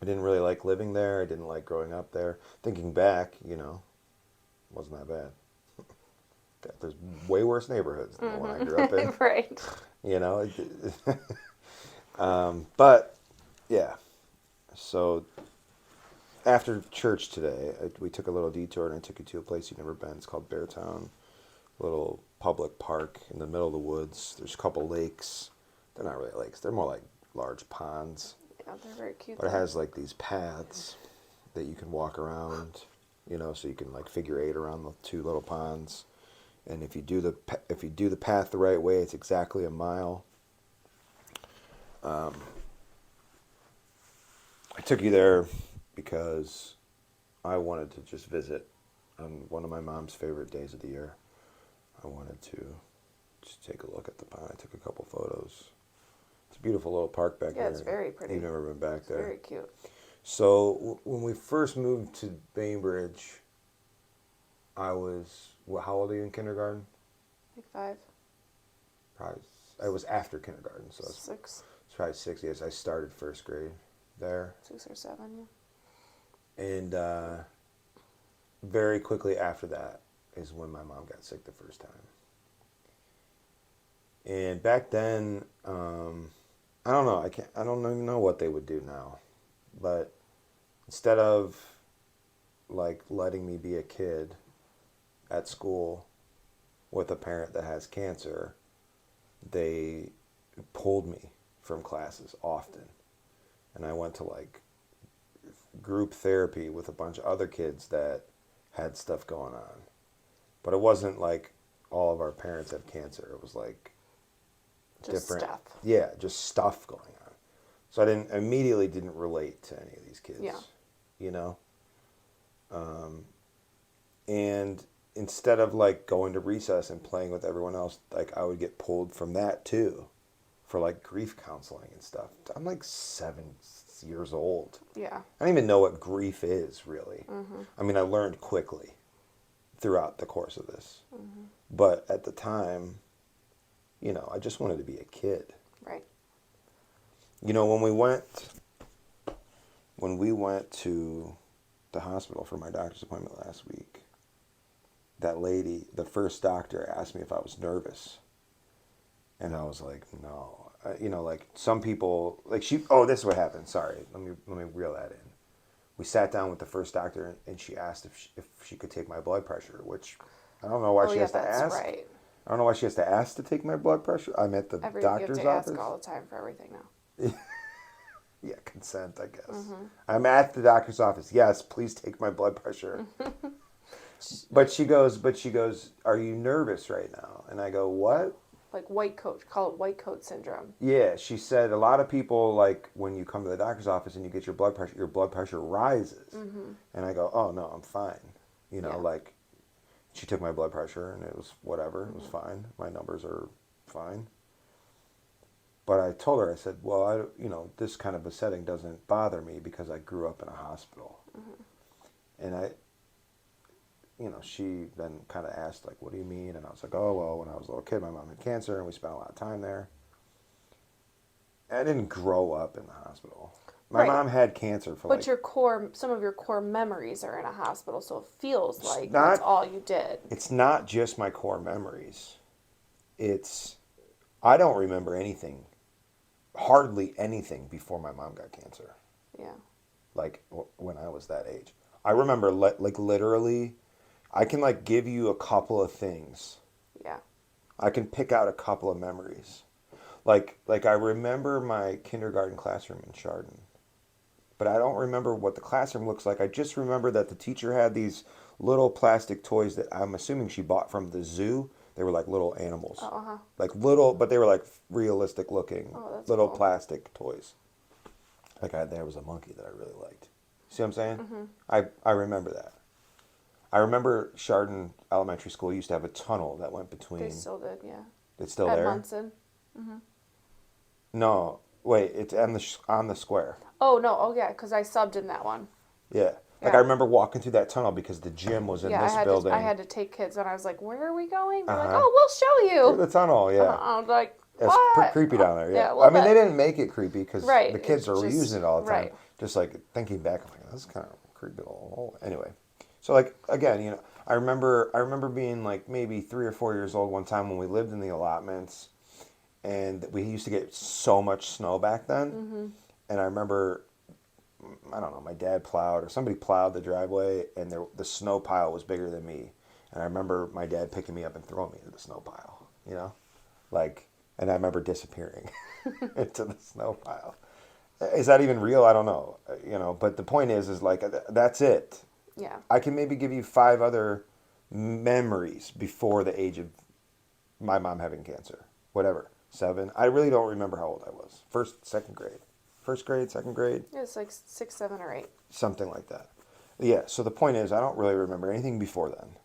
didn't really like living there. I didn't like growing up there. Thinking back, wasn't that bad. There's way worse neighborhoods than the one I grew up in. Right. But yeah. So after church today, we took a little detour and I took you to a place you've never been. It's called Beartown. Little public park in the middle of the woods. There's a couple lakes. They're not really lakes. They're more like large ponds. Yeah, they're very cute. But it has like these paths that you can walk around, so you can like figure eight around the two little ponds. And if you do the path the right way, it's exactly a mile. I took you there because I wanted to just visit on one of my mom's favorite days of the year. I wanted to just take a look at the pond. I took a couple photos. It's a beautiful little park back there. Yeah, it's very pretty. You've never been back there. Very cute. So when we first moved to Bainbridge, how old are you in kindergarten? Like 5. Probably, I was after kindergarten, so 6. it's probably 6 years. I started first grade there. 6 or 7, yeah. And very quickly after that is when my mom got sick the first time. And back then, I don't know. I don't even know what they would do now, but instead of like letting me be a kid at school with a parent that has cancer, they pulled me from classes often, and I went to like group therapy with a bunch of other kids that had stuff going on. But it wasn't like all of our parents have cancer. It was like just different stuff. Yeah, just stuff going on. So I immediately didn't relate to any of these kids. Yeah. And instead of like going to recess and playing with everyone else, like I would get pulled from that too, for like grief counseling and stuff. I'm like 7 years old. Yeah. I don't even know what grief is really. Mm-hmm. I mean, I learned quickly throughout the course of this. Mm-hmm. But at the time, I just wanted to be a kid. Right. When we went to the hospital for my doctor's appointment last week, that lady, the first doctor, asked me if I was nervous. And I was like, no. Like some people, like this is what happened. Sorry, let me reel that in. We sat down with the first doctor, and she asked if she could take my blood pressure, which I don't know why she has to ask. Right. I don't know why she has to ask to take my blood pressure. I'm at the doctor's you have to office. ask all the time for everything now. Yeah, consent, I guess. Mm-hmm. I'm at the doctor's office. Yes, please take my blood pressure. But she goes, are you nervous right now? And I go, what? Like white coat, call it white coat syndrome. Yeah, she said a lot of people, like when you come to the doctor's office and you get your blood pressure rises. Mm-hmm. And I go, oh no, I'm fine. Yeah. Like she took my blood pressure and it was whatever, it was fine. My numbers are fine. But I told her, I said, well, this kind of a setting doesn't bother me because I grew up in a hospital. Mm-hmm. And she then kind of asked, like, what do you mean? And I was like, oh, well, when I was a little kid, my mom had cancer and we spent a lot of time there. And I didn't grow up in the hospital. My mom had cancer for But some of your core memories are in a hospital, so it feels like not, that's all you did. It's not just my core memories. It's I don't remember anything, hardly anything before my mom got cancer. Yeah. Like when I was that age. I remember like literally, I can like give you a couple of things. Yeah. I can pick out a couple of memories. Like I remember my kindergarten classroom in Chardon, but I don't remember what the classroom looks like. I just remember that the teacher had these little plastic toys that I'm assuming she bought from the zoo. They were like little animals. Oh, uh-huh. Like little, but they were like realistic looking Oh, that's little cool. plastic toys. There was a monkey that I really liked. See what I'm saying? Mm-hmm. I remember that. I remember Chardon Elementary School used to have a tunnel that went They between. still did, yeah. It's still At there? Munson. Mm-hmm. No, wait. It's on the square. Oh, no. Oh, yeah, because I subbed in that one. Yeah. Like I Yeah. remember walking through that tunnel because the gym was in Yeah, this I building. had to take kids, and I was like, "Where are we going?" They're Uh like, huh. "Oh, we'll show Through you." the tunnel. Yeah. I was like, It's "What?" creepy Oh, down there. Yeah. yeah, a I little mean, they bit. didn't make it creepy because Right. the kids It's are reusing just it all the time. right. Just like thinking back, I'm like, this is kind of creepy little hole. Anyway, so like again, I remember being like maybe 3 or 4 years old one time when we lived in the allotments, and we used to get so much snow back then. Mm-hmm. And I remember, I don't know, my dad plowed or somebody plowed the driveway, and the snow pile was bigger than me. And I remember my dad picking me up and throwing me into the snow pile, like, and I remember disappearing into the snow pile. Is that even real? I don't know, but the point is like, that's it. Yeah. I can maybe give you 5 other memories before the age of my mom having cancer, whatever, 7. I really don't remember how old I was. Second grade, first grade, second grade. It's like 6, 7, or 8. Something like that. Yeah, so the point is, I don't really remember anything before then.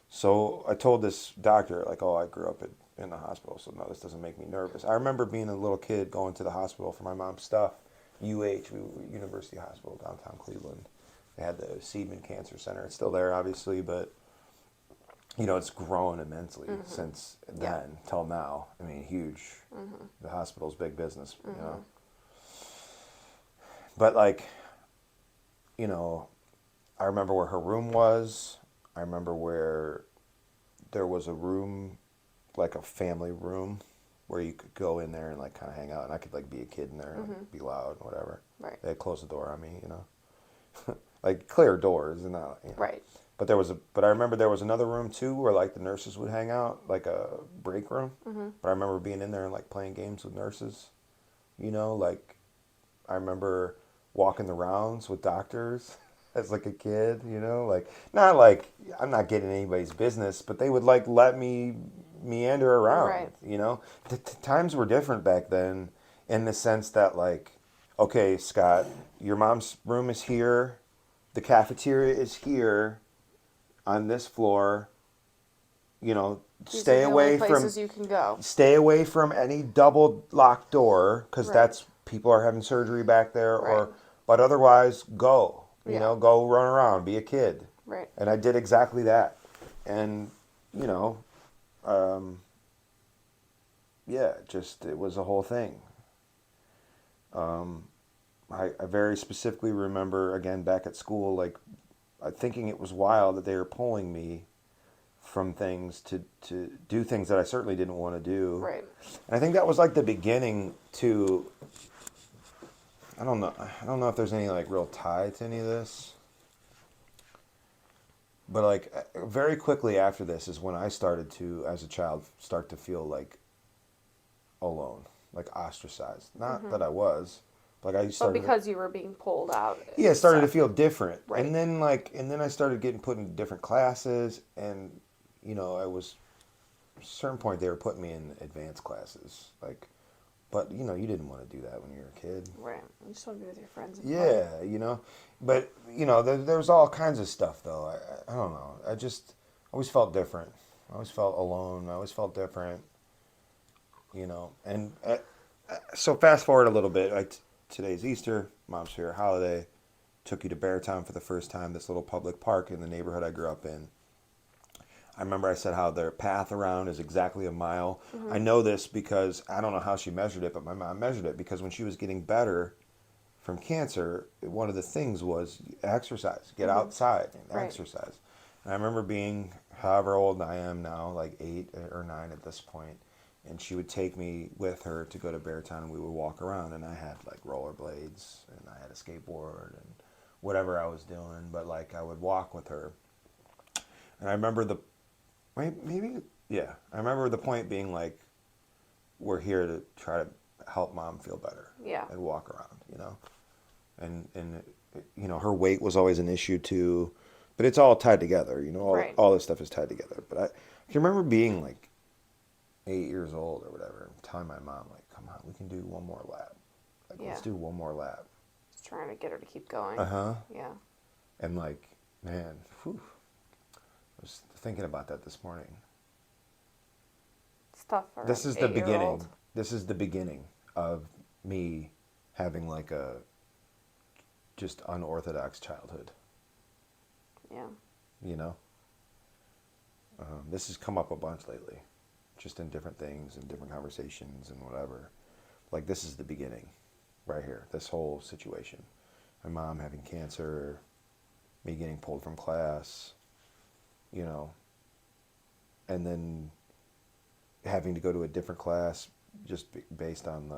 So I told this doctor, like, oh, I grew up in the hospital, so no, this doesn't make me nervous. I remember being a little kid going to the hospital for my mom's stuff. University Hospital, downtown Cleveland. They had the Seedman Cancer Center. It's still there, obviously, but, it's grown immensely Mm-hmm. since Yeah. then till now. I mean, huge. Mm-hmm. The hospital's big business, Mm-hmm. But, like, I remember where her room was. I remember where there was a room, like a family room, where you could go in there and like kind of hang out, and I could like be a kid in there and Mm-hmm. like, be loud and whatever. Right. They had closed the door on me, like clear doors and not. Right. But I remember there was another room too where like the nurses would hang out, like a break room. Mm-hmm. But I remember being in there and like playing games with nurses. Like I remember walking the rounds with doctors as like a kid, like not like I'm not getting anybody's business, but they would like let me meander around, Right. Times were different back then in the sense that like, okay, Scott, your mom's room is here, the cafeteria is here on this floor, These stay are the only away from places you can go. stay away from any double locked door because Right. that's people are having surgery back there Right. but otherwise go Yeah. go run around, be a kid. Right. And I did exactly that. And um, yeah, just it was a whole thing. I very specifically remember again back at school, like thinking it was wild that they were pulling me from things to do things that I certainly didn't want to do. Right. And I think that was like the beginning to, I don't know if there's any like real tie to any of this. But like very quickly after this is when I started to, as a child, start to feel like alone, like ostracized. Not Mm-hmm. that I was, but like I But started. because you were being pulled out. Yeah, it started to stuff. feel different. Right. And then I started getting put in different classes, and I was at a certain point they were putting me in advanced classes, like, but you didn't want to do that when you were a kid. Right. You just want to be with your friends. And Yeah, but there was all kinds of stuff though. I don't know. I just always felt different. I always felt alone. I always felt different. And so fast forward a little bit. Like today's Easter, Mom's favorite holiday. Took you to Beartown for the first time. This little public park in the neighborhood I grew up in. I remember I said how their path around is exactly a mile. Mm-hmm. I know this because I don't know how she measured it, but my mom measured it because when she was getting better from cancer, one of the things was exercise, get Mm-hmm. outside and Right. exercise. And I remember being however old I am now, like 8 or 9 at this point, and she would take me with her to go to Beartown, and we would walk around, and I had like rollerblades, and I had a skateboard, and whatever I was doing, but like I would walk with her. And I remember maybe, yeah, I remember the point being like, we're here to try to help mom feel better. Yeah. And walk around, and her weight was always an issue too, but it's all tied together, Right. all this stuff is tied together. But I can remember being like 8 years old or whatever, and telling my mom like, come on, we can do one more lap. Like, Yeah. let's do one more lap. Just trying to get her to keep going. Uh-huh. Yeah. And like, man, whew, I was thinking about that this morning. It's tough for This an is the 8-year-old. beginning. This is the beginning of me having like a just unorthodox childhood. Yeah. This has come up a bunch lately, just in different things and different conversations and whatever. Like, this is the beginning right here, this whole situation. My mom having cancer, me getting pulled from class, and then having to go to a different class just based on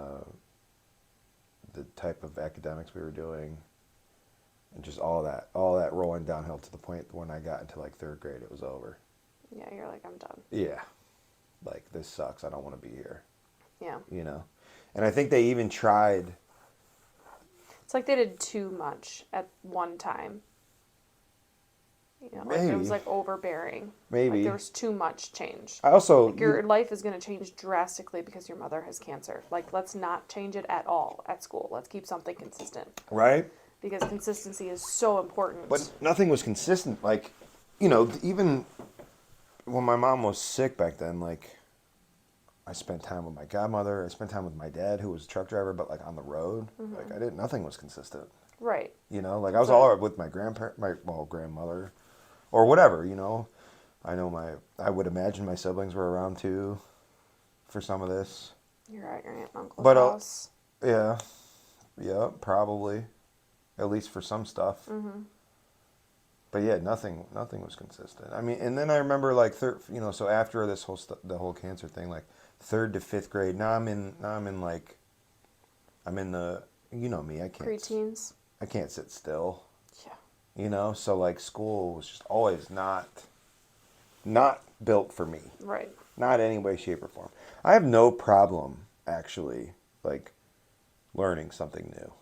the type of academics we were doing, and just all that rolling downhill to the point when I got into like third grade, it was over. Yeah, you're like, I'm done. Yeah, like, this sucks. I don't want to be here. Yeah. And I think they even tried. It's like they did too much at one time. Like Maybe. it was like overbearing. Maybe. Like there was too much change. I also Like your life is going to change drastically because your mother has cancer. Like, let's not change it at all at school. Let's keep something consistent. right, Because consistency is so important. but nothing was consistent. Like, even when my mom was sick back then, like, I spent time with my godmother. I spent time with my dad, who was a truck driver, but like on the road. Mm-hmm. Like, nothing was consistent. Right. Like, I was all with my grandmother, or whatever. I know I would imagine my siblings were around too, for some of this. You're at your aunt and uncle's But house. yeah, probably, at least for some stuff. Mm-hmm. But yeah, nothing was consistent. I mean, and then I remember like so after this the whole cancer thing, like 3rd to 5th grade. Now I'm in the me. Preteens. I can't sit still. Yeah. So like school was just always not built for me. Right. Not any way, shape, or form. I have no problem actually like learning something new.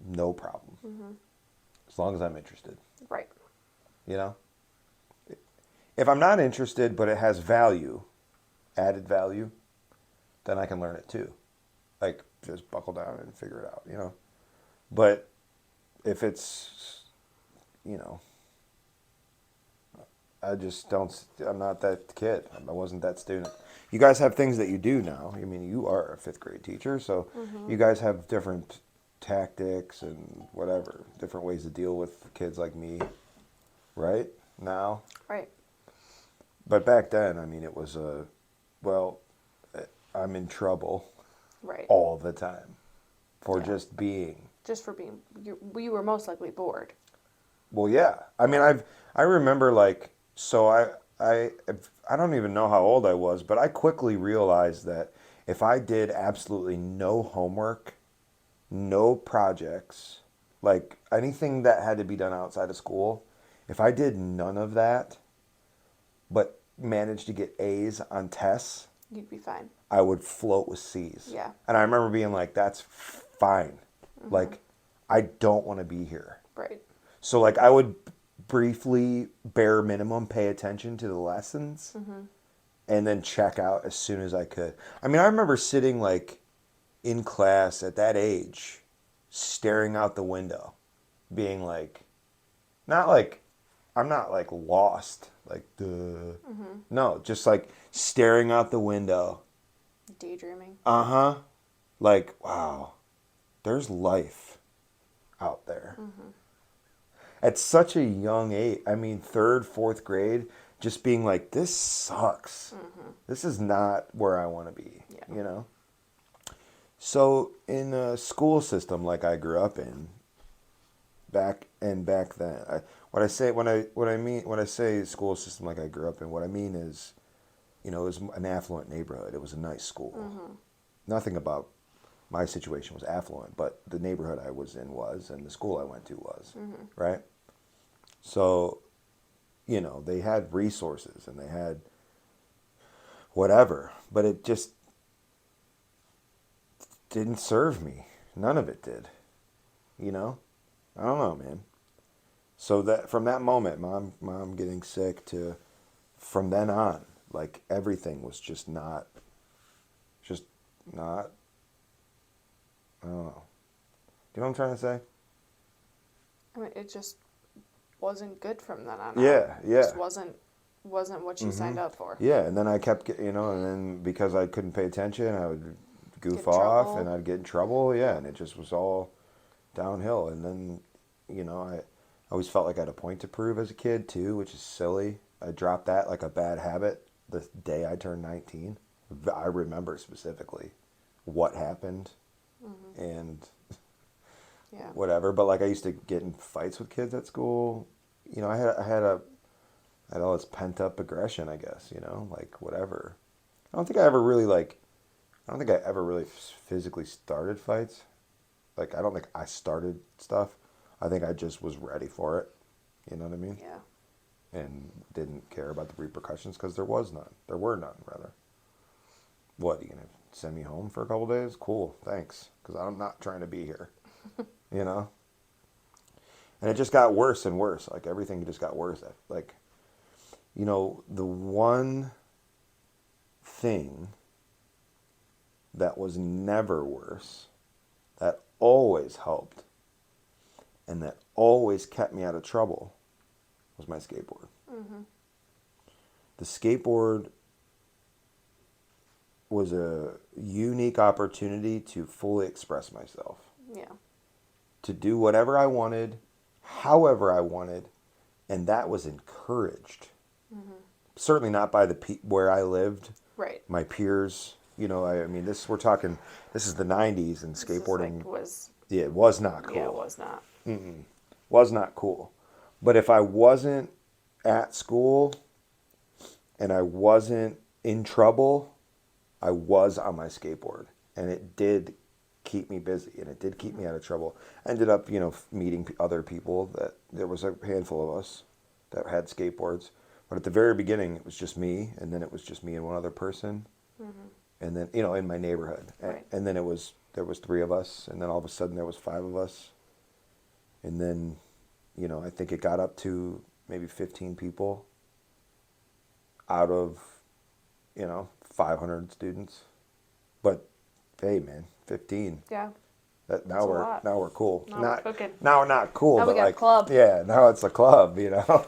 No problem. Mm-hmm. As long as I'm interested. Right. If I'm not interested, but it has value, added value, then I can learn it too. Like, just buckle down and figure it out, But if it's, I'm not that kid. I wasn't that student. You guys have things that you do now. I mean, you are a 5th grade teacher, so you guys have different tactics and whatever, different ways to deal with kids like me, right? Now. Right. But back then, I mean, it was I'm in trouble. Right. All the time for just being. Just for being, you were most likely bored. Well, yeah. I mean, I remember like, so I don't even know how old I was, but I quickly realized that if I did absolutely no homework, no projects, like anything that had to be done outside of school, if I did none of that, but managed to get A's on tests, You'd be fine. I would float with C's. Yeah. And I remember being like, that's fine. Mm-hmm. Like, I don't want to be here. Right. So, like, I would briefly, bare minimum, pay attention to the lessons and then check out as soon as I could. I mean, I remember sitting, like, in class at that age, staring out the window, being like, not like, I'm not, like, lost. Like, duh. Mm-hmm. No, just, like, staring out the window. Daydreaming. Uh-huh. Like, wow, there's life out there. Mm-hmm. At such a young age, I mean, 3rd, 4th grade, just being like, this sucks. Mm-hmm. This is not where I want to be, Yeah. So in a school system like I grew up in, back then, when I say school system like I grew up in, what I mean is, you know, it was an affluent neighborhood. It was a nice school. Nothing about my situation was affluent, but the neighborhood I was in was, and the school I went to was, right? So, you know, they had resources and they had whatever, but it just didn't serve me. None of it did, you know? I don't know, man. So that from that moment, mom getting sick to from then on, like everything was just not. I don't know. Do you know what I'm trying to say? I mean, it just wasn't good from then on Yeah, out. yeah. Just wasn't what you signed up for. Yeah, and then I kept, you know, and then because I couldn't pay attention, I would Get goof in off, trouble. and I'd get in trouble. Yeah, and it just was all downhill. And then, you know, I always felt like I had a point to prove as a kid too, which is silly. I dropped that like a bad habit the day I turned 19. I remember specifically what happened and Yeah. whatever. But like I used to get in fights with kids at school. You know, I had all this pent up aggression, I guess. You know, like whatever. I don't think I ever really physically started fights. Like I don't think I started stuff. I think I just was ready for it. You know what I mean? Yeah. And didn't care about the repercussions because there was none. There were none, rather. What, you gonna send me home for a couple days? Cool, thanks. Because I'm not trying to be here. You know? And it just got worse and worse. Like everything just got worse. Like, you know, the one thing that was never worse, that always helped, and that always kept me out of trouble was my skateboard. The skateboard was a unique opportunity to fully express myself, Yeah. to do whatever I wanted, however I wanted, and that was encouraged. Certainly not by where I lived, Right. my peers. You know, I mean, we're talking. This is the '90s, and This is skateboarding. was Yeah, it was not cool. yeah, it was not. Was not cool. But if I wasn't at school and I wasn't in trouble, I was on my skateboard, and it did keep me busy, and it did keep me out of trouble. I ended up, you know, meeting other people. That there was a handful of us that had skateboards, but at the very beginning, it was just me, and then it was just me and one other person, and then, you know, in my neighborhood, Right. and then there was three of us, and then all of a sudden there was five of us, and then, you know, I think it got up to maybe 15 people out of, you know, 500 students. But hey, man, 15. Yeah. That That's a lot. now we're cool. Now we're cooking. Now we're not cool, Now we but got a like club. yeah, now it's a club, you know.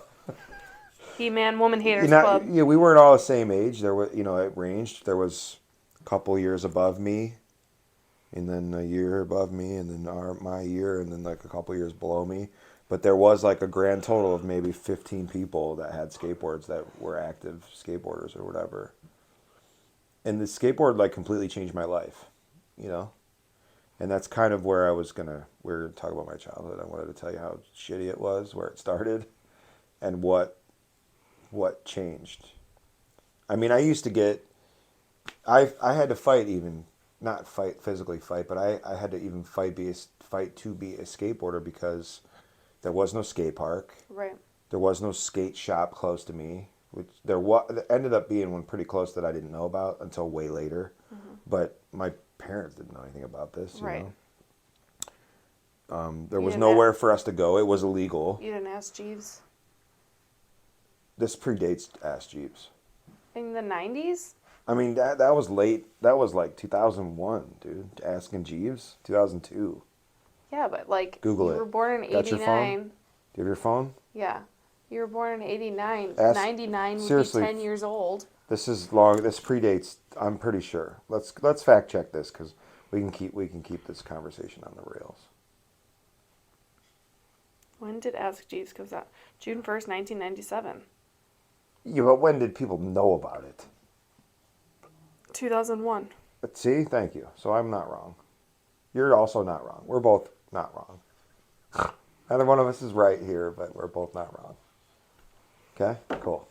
He-Man Woman Haters You Club. yeah, we weren't all the same age. There were, you know, it ranged. There was a couple years above me, and then a year above me, and then my year, and then like a couple years below me. But there was like a grand total of maybe 15 people that had skateboards that were active skateboarders or whatever. And the skateboard like completely changed my life, you know? And that's kind of where we were talking about my childhood. I wanted to tell you how shitty it was, where it started, and what changed. I mean, I used to get, I had to fight even, not fight, physically fight, but I had to even fight to be a skateboarder because there was no skate park. Right. There was no skate shop close to me, which there ended up being one pretty close that I didn't know about until way later. But my parents didn't know anything about this, you Right. know. There You was didn't nowhere for us to go. It was illegal. You didn't ask Jeeves? This predates Ask Jeeves. In the 90s? I mean, that was late. That was like 2001, dude. Asking Jeeves, 2002. Yeah, but like Google you it. were born in Got your phone? 89. Do you have your phone? Yeah. You were born in 89. Ask- 99 would seriously. be 10 years old. This is long. This predates. I'm pretty sure. Let's fact check this because we can keep this conversation on the rails. When did Ask Jeeves come out? June 1st, 1997. Yeah, but when did people know about it? 2001. But see, thank you. So I'm not wrong. You're also not wrong. We're both not wrong. Neither one of us is right here, but we're both not wrong. Okay, cool.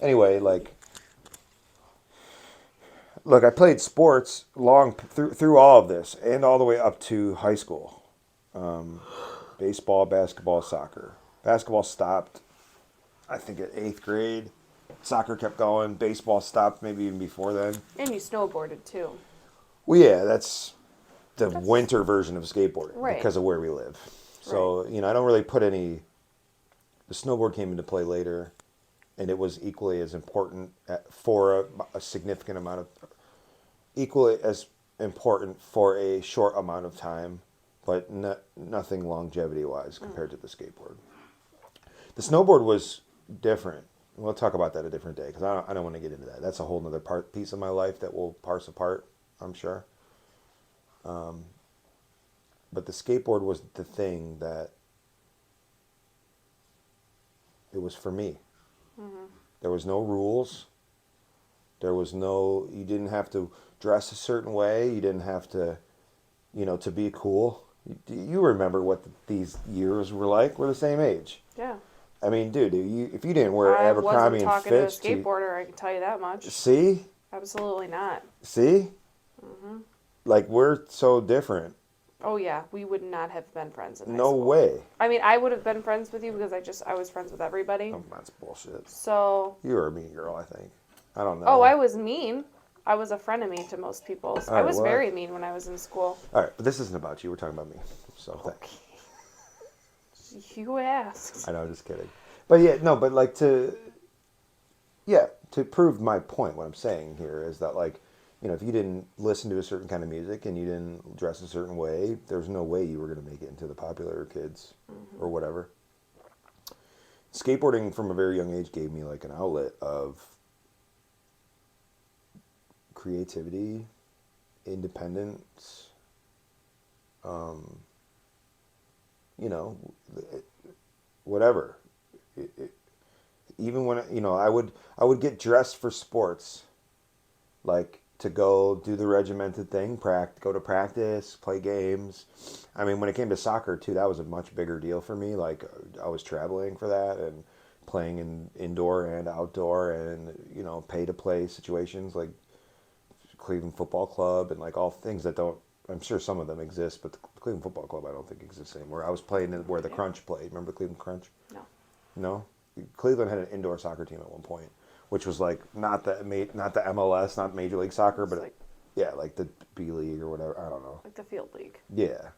Anyway, like, Look, I played sports long through all of this and all the way up to high school. Baseball, basketball, soccer. Basketball stopped, I think, at eighth grade. Soccer kept going. Baseball stopped maybe even before then. And you snowboarded too. Well, yeah, that's the That's winter version of skateboarding right. because of where we live. Right. So, I don't really put any. The snowboard came into play later, and it was equally as important for a significant amount of. Equally as important for a short amount of time, but nothing longevity wise compared to the skateboard. The snowboard was different. We'll talk about that a different day because I don't want to get into that. That's a whole other piece of my life that will parse apart, I'm sure. But the skateboard was the thing that it was for me. There was no rules. There was no, you didn't have to dress a certain way. You didn't have to, to be cool. You remember what these years were like? We're the same age. Yeah. I mean, dude, if you didn't wear I wasn't Abercrombie and talking to a Fitch, skateboarder, I can tell you that much. see, Absolutely not. see, like we're so different. Oh yeah, we would not have been friends in high No school. way. I mean, I would have been friends with you because I was friends with everybody. Oh, that's bullshit. So. You were a mean girl, I think. I don't know. Oh, I was mean. I was a frenemy to most people. So All I right, was well, very mean when I was in school. All right, but this isn't about you. We're talking about me. So thanks. You asked. I know, just kidding. But yeah, no, but like to prove my point, what I'm saying here is that like, if you didn't listen to a certain kind of music and you didn't dress a certain way, there's no way you were going to make it into the popular kids or whatever. Skateboarding from a very young age gave me like an outlet of creativity, independence, whatever. Even when I would get dressed for sports, like to go do the regimented thing, go to practice, play games. I mean, when it came to soccer too, that was a much bigger deal for me. Like I was traveling for that and playing in indoor and outdoor and pay to play situations like Cleveland Football Club and like all things that don't. I'm sure some of them exist, but the Cleveland Football Club I don't think exists anymore. I was playing where the Crunch played. Remember Cleveland Crunch? No. No. Cleveland had an indoor soccer team at one point, which was like not the MLS, not Major League Soccer, but like, yeah, like the B League or whatever. I don't know. like the field league. Yeah.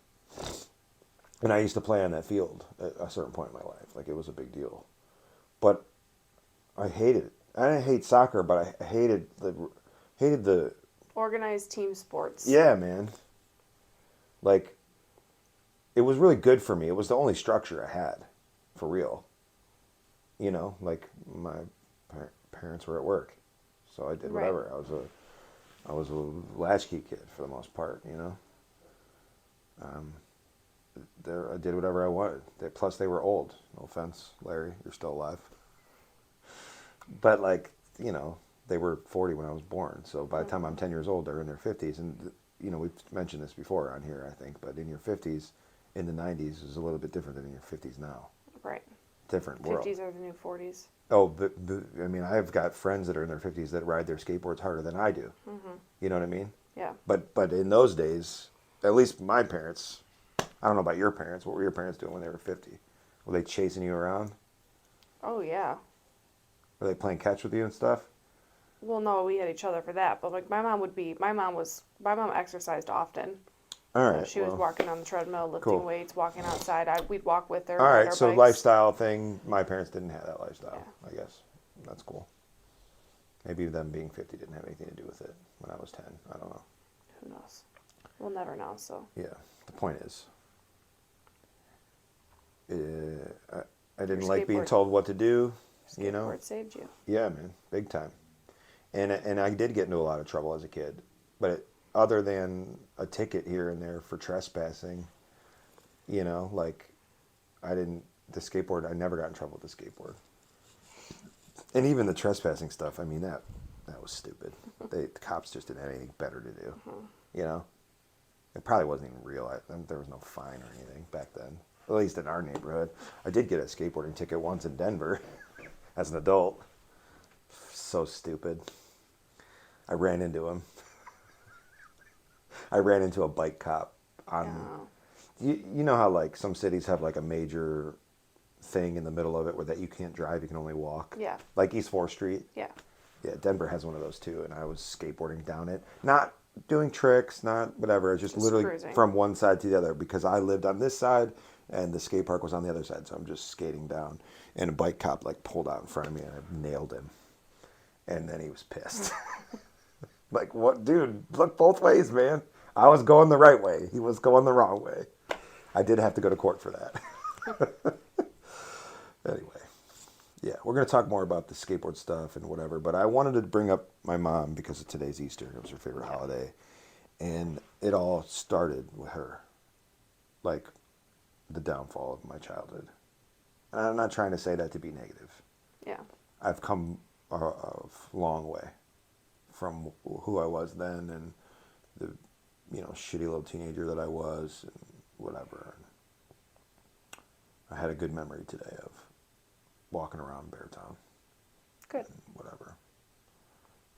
And I used to play on that field at a certain point in my life. Like it was a big deal, but I hated it. I didn't hate soccer, but I hated the Organized team sports. yeah, man. Like it was really good for me. It was the only structure I had, for real. Like my parents were at work, so I did whatever. Right. I was a latchkey kid for the most part. I did whatever I wanted. Plus, they were old. No offense, Larry, you're still alive. But like, they were 40 when I was born. So by the time I'm 10 years old, they're in their 50s. And we've mentioned this before on here, I think. But in your 50s, in the 90s, is a little bit different than in your 50s now. Right. Different world. 50s are the new 40s. Oh, but I mean, I've got friends that are in their 50s that ride their skateboards harder than I do. Mm-hmm. You know what I mean? Yeah. But in those days, at least my parents, I don't know about your parents. What were your parents doing when they were 50? Were they chasing you around? Oh, yeah. Were they playing catch with you and stuff? Well, no, we had each other for that. But like my mom exercised often. All right. She was walking on the treadmill, lifting cool. weights, walking outside. We'd walk with her. All right, so bikes. lifestyle thing. My parents didn't have that lifestyle. Yeah. I guess that's cool. Maybe them being 50 didn't have anything to do with it when I was 10. I don't know. Who knows? We'll never know. So. Yeah. The point is, I didn't like being told what to do. Skateboard saved you. Yeah, man, big time. And I did get into a lot of trouble as a kid, but other than a ticket here and there for trespassing, like I never got in trouble with the skateboard. And even the trespassing stuff, I mean, that was stupid. The cops just didn't have anything better to do, It probably wasn't even real. There was no fine or anything back then, at least in our neighborhood. I did get a skateboarding ticket once in Denver as an adult. So stupid. I ran into him. I ran into a bike cop on. Oh, You know how like some cities have like a major thing in the middle of it where that you can't drive, you can only walk. yeah, Like East 4th Street. yeah. Yeah, Denver has one of those too, and I was skateboarding down it. Not doing tricks, not whatever. Just Just literally cruising. from one side to the other because I lived on this side and the skate park was on the other side, so I'm just skating down. And a bike cop like pulled out in front of me and I nailed him. And then he was pissed. Like, what, dude? Look both ways, man. I was going the right way. He was going the wrong way. I did have to go to court for that. Anyway, yeah, we're going to talk more about the skateboard stuff and whatever, but I wanted to bring up my mom because of today's Easter. It was her favorite holiday. And it all started with her, like the downfall of my childhood. And I'm not trying to say that to be negative. Yeah. I've come a long way from who I was then and the, shitty little teenager that I was and whatever. I had a good memory today of walking around Beartown. Good. And whatever.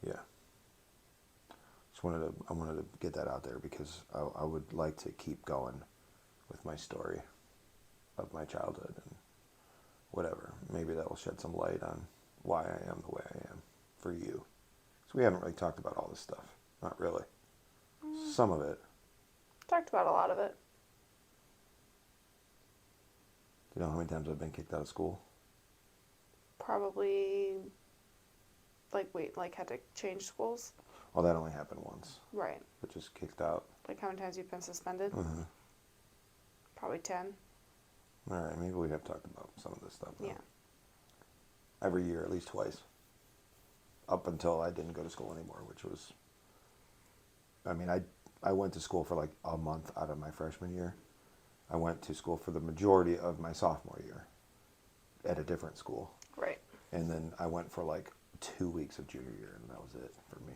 Yeah. I wanted to get that out there because I would like to keep going with my story of my childhood and whatever. Maybe that will shed some light on why I am the way I am for you. So we haven't really talked about all this stuff. Not really. Some of it. Talked about a lot of it. Do you know how many times I've been kicked out of school? Probably, had to change schools? Well, that only happened once. Right. But just kicked out. Like how many times you've been suspended? Mm-hmm. Probably 10. All right, maybe we have talked about some of this stuff. Though. Yeah. Every year, at least twice. Up until I didn't go to school anymore, which was... I went to school for like a month out of my freshman year. I went to school for the majority of my sophomore year at a different school. Right. And then I went for like 2 weeks of junior year, and that was it for me.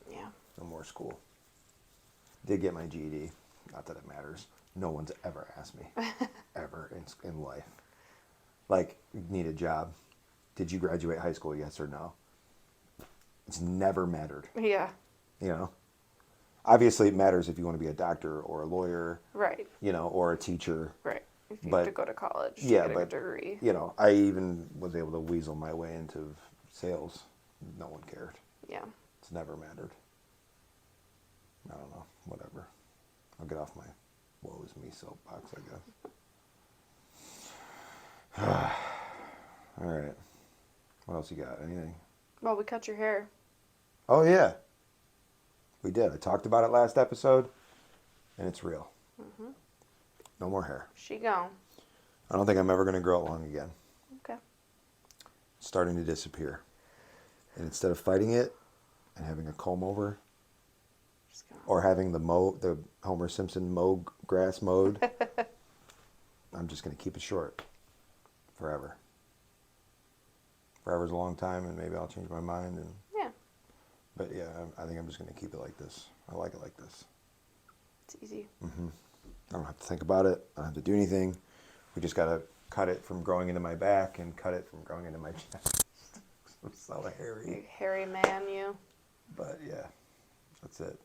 Yeah. No more school. Did get my GED. Not that it matters. No one's ever asked me, ever in life. Like, need a job. Did you graduate high school, yes or no? It's never mattered. Yeah. Obviously it matters if you want to be a doctor or a lawyer. Right. Or a teacher. Right. If you But- have to go to college to Yeah, get a but, degree. I even was able to weasel my way into sales. No one cared. Yeah. It's never mattered. I don't know. Whatever. I'll get off my woe is me soapbox, I guess. All right. What else you got? Anything? Well, we cut your hair. Oh, yeah. We did. I talked about it last episode, and it's real. Mm-hmm. No more hair. She gone. I don't think I'm ever going to grow it long again. Okay. It's starting to disappear. And instead of fighting it and having a comb over, She's gone. or having the Homer Simpson grass mowed, I'm just going to keep it short forever. Forever's a long time, and maybe I'll change my mind. Yeah. But yeah, I think I'm just going to keep it like this. I like it like this. It's easy. Mm-hmm. I don't have to think about it. I don't have to do anything. We just got to cut it from growing into my back and cut it from growing into my chest. I'm so hairy. You hairy man, you. But yeah, that's it.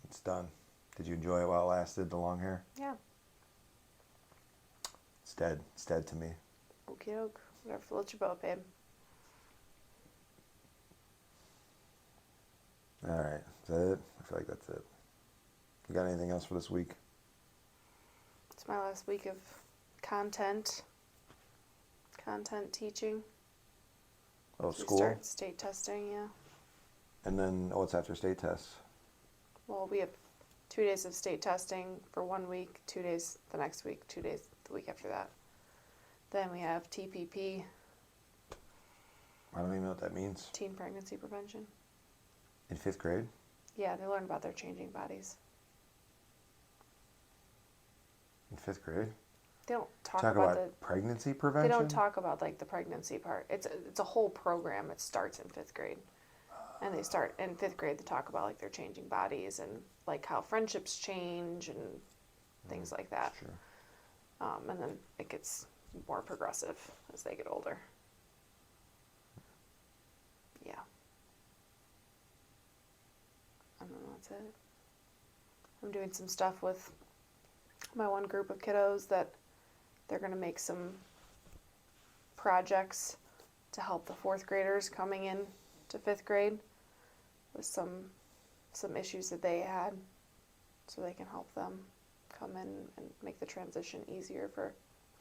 It's done. Did you enjoy it while it lasted, the long hair? Yeah. It's dead. It's dead to me. Okie doke. Whatever floats your boat, babe. All right. Is that it? I feel like that's it. You got anything else for this week? It's my last week of content teaching. Oh, We school? start state testing, yeah. And then, it's after state tests. Well, we have 2 days of state testing for 1 week, 2 days the next week, 2 days the week after that. Then we have TPP, I don't even know what that means. teen pregnancy prevention. In 5th grade? Yeah, they learn about their changing bodies. In 5th grade? They don't talk Talk about about pregnancy they prevention? don't talk about like the pregnancy part. It's a whole program. It starts in 5th grade. And they start in 5th grade to talk about like their changing bodies and like how friendships change and things like that. Sure. And then it gets more progressive as they get older. Yeah. I don't know, that's it. I'm doing some stuff with my one group of kiddos that they're going to make some projects to help the fourth graders coming in to fifth grade with some issues that they had, so they can help them come in and make the transition easier for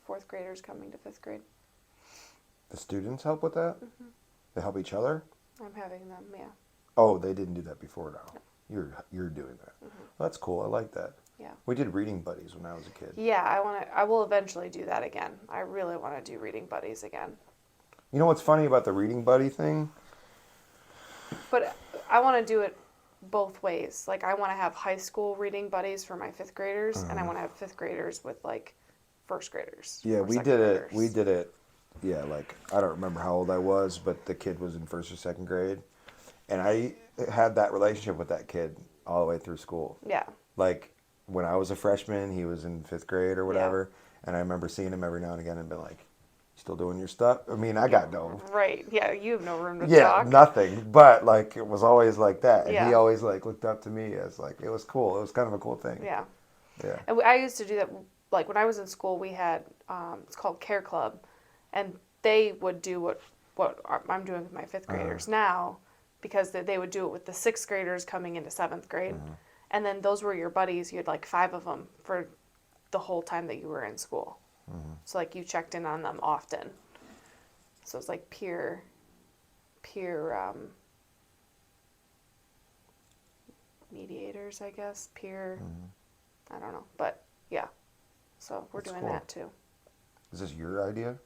fourth graders coming to fifth grade. The students help with that? Mm-hmm. They help each other? I'm having them, yeah. Oh, they didn't do that before now. No. You're doing that. Mm-hmm. Well, that's cool. I like that. Yeah. We did reading buddies when I was a kid. Yeah, I will eventually do that again. I really want to do reading buddies again. You know what's funny about the reading buddy thing? But I want to do it both ways. Like, I want to have high school reading buddies for my fifth graders, and I want to have fifth graders with, like, first graders. Yeah, or we second did it. graders. We did it. Yeah, like I don't remember how old I was, but the kid was in first or second grade, and I had that relationship with that kid all the way through school. Yeah. Like when I was a freshman, he was in fifth grade or whatever, and I remember seeing him every now and again and being like, "Still doing your stuff?" I mean, I got no. Right. Yeah, you have no room to Yeah, talk. nothing. But like it was always like that, and he Yeah. always like looked up to me as like it was cool. It was kind of a cool thing. Yeah. Yeah. And I used to do that. Like, when I was in school, we had, it's called Care Club, and they would do what I'm doing with my fifth graders now, because they would do it with the sixth graders coming into seventh grade. And then those were your buddies. You had like 5 of them for the whole time that you were in school. So like you checked in on them often. So it's like peer mediators, I guess. Peer, I don't know. But yeah, so we're That's doing cool. that too. Is this your idea?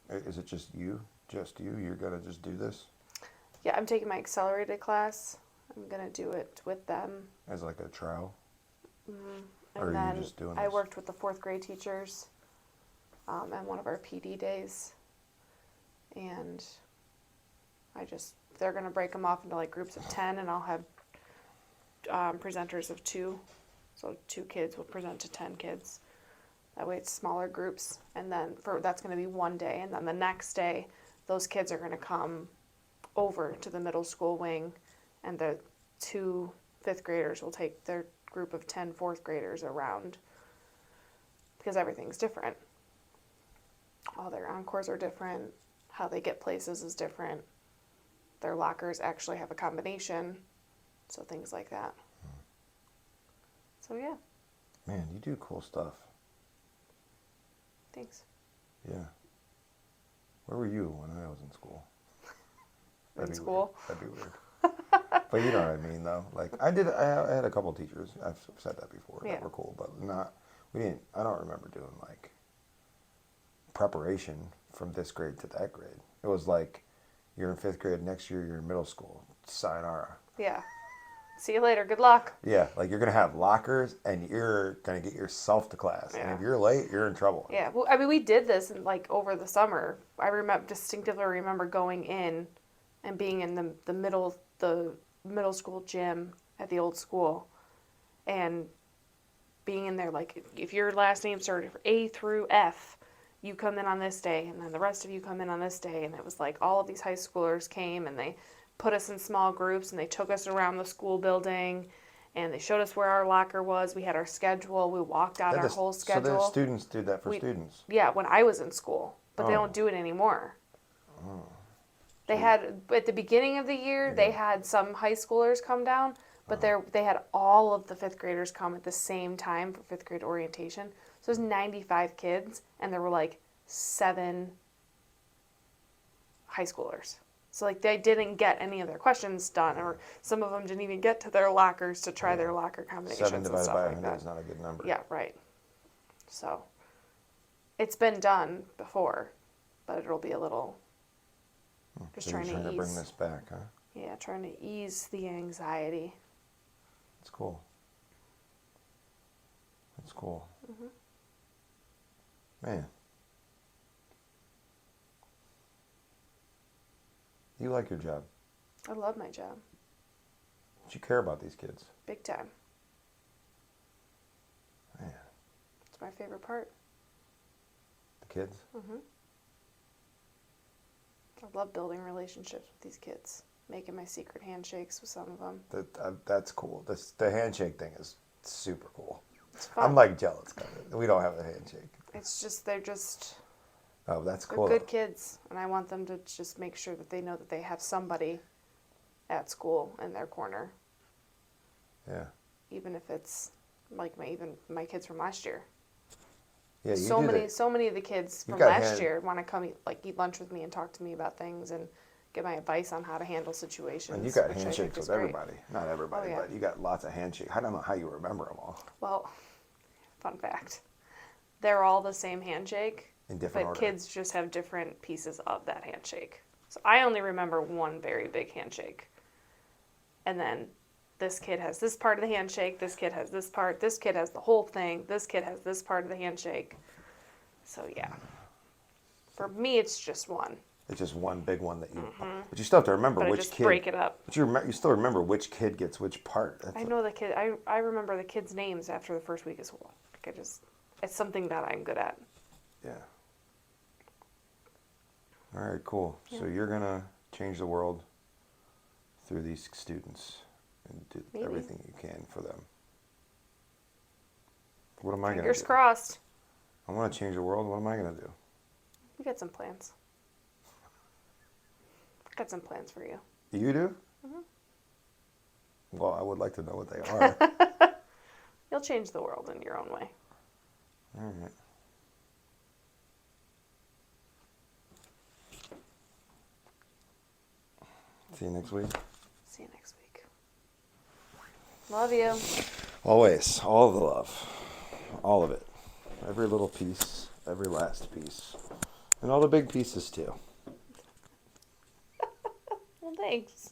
Is it just you? Just you? You're gonna just do this Yeah, I'm taking my accelerated class. I'm going to do it with them. as like a trial? And Or are you then just doing I this? worked with the fourth grade teachers on one of our PD days. And they're going to break them off into like groups of 10, and I'll have presenters of 2. So 2 kids will present to 10 kids. That way it's smaller groups. And then that's going to be one day. And then the next day, those kids are going to come over to the middle school wing, and the 2 fifth graders will take their group of 10 fourth graders around, because everything's different. All their encores are different. How they get places is different. Their lockers actually have a combination, so things like that. So yeah, Man, you do cool stuff. thanks. Yeah. Where were you when I was in school? In school? That'd be weird. But you know what I mean, though. Like I had a couple teachers. I've said that before. Yeah. That were cool, but we didn't. I don't remember doing like preparation from this grade to that grade. It was like you're in fifth grade next year. You're in middle school. Sayonara. Yeah. See you later. Good luck. Yeah, like you're gonna have lockers, and you're gonna get yourself to class. And Yeah. if you're late, you're in trouble. Yeah. Well, I mean, we did this like over the summer. I distinctively remember going in and being in the middle school gym at the old school, and being in there, like, if your last name started for A through F, you come in on this day, and then the rest of you come in on this day. And it was like all of these high schoolers came, and they put us in small groups, and they took us around the school building, and they showed us where our locker was. We had our schedule. We walked out our whole schedule. So the students did that for students. Yeah, when I was in school, but they Oh. don't do it anymore. They had, at the beginning of the year, they had some high schoolers come down, but they had all of the fifth graders come at the same time for fifth grade orientation. So there's 95 kids, and there were like 7 high schoolers. So like they didn't get any of their questions done, or some of them didn't even get to their lockers to try their locker combinations 7 and divided stuff by like 100 that. is not a good number. Yeah, right. So it's been done before, but it'll be a little just So trying you're to trying ease. to bring this back, huh? Yeah, trying to ease the anxiety. That's cool. That's cool. Man. You like your job. I love my job, But you care about these kids. big time. Man. It's my favorite part. The kids? I love building relationships with these kids. making my secret handshakes with some of them. That's cool. The handshake thing is super cool. It's fun. I'm like jealous because we don't have a handshake. It's just they're That's they're cool. good kids, and I want them to just make sure that they know that they have somebody at school in their corner, Yeah. even if it's like my kids from last year. Yeah. You So do many that. so many of the kids You've from got last hand- year want to come eat lunch with me and talk to me about things and get my advice on how to handle situations. And you got which I think handshakes is with great. everybody. Not everybody, Oh, yeah. but you got lots of handshakes. I don't know how you remember them all Well, fun fact, they're all the same handshake, in different but order. kids just have different pieces of that handshake. So I only remember one very big handshake. And then this kid has this part of the handshake, this kid has this part, this kid has the whole thing, this kid has this part of the handshake. So yeah. For me, it's just one. It's just one big one that you. But you still have to remember But I which just kid. break it up. But you still remember which kid gets which part. I know the kid. I remember the kids' names after the first week of school. Like it's something that I'm good at. Yeah. All right, cool. Yeah. So you're gonna change the world through these students and do Maybe. everything you can for them. What am I gonna Fingers do? crossed. I want to change the world. What am I gonna do? We got some plans. Got some plans for you. You do? Mhm. Well, I would like to know what they are. You'll change the world in your own way. All right. See you next week. See you next week. Love you. Always, all the love, all of it, every little piece, every last piece, and all the big pieces too. Well, thanks.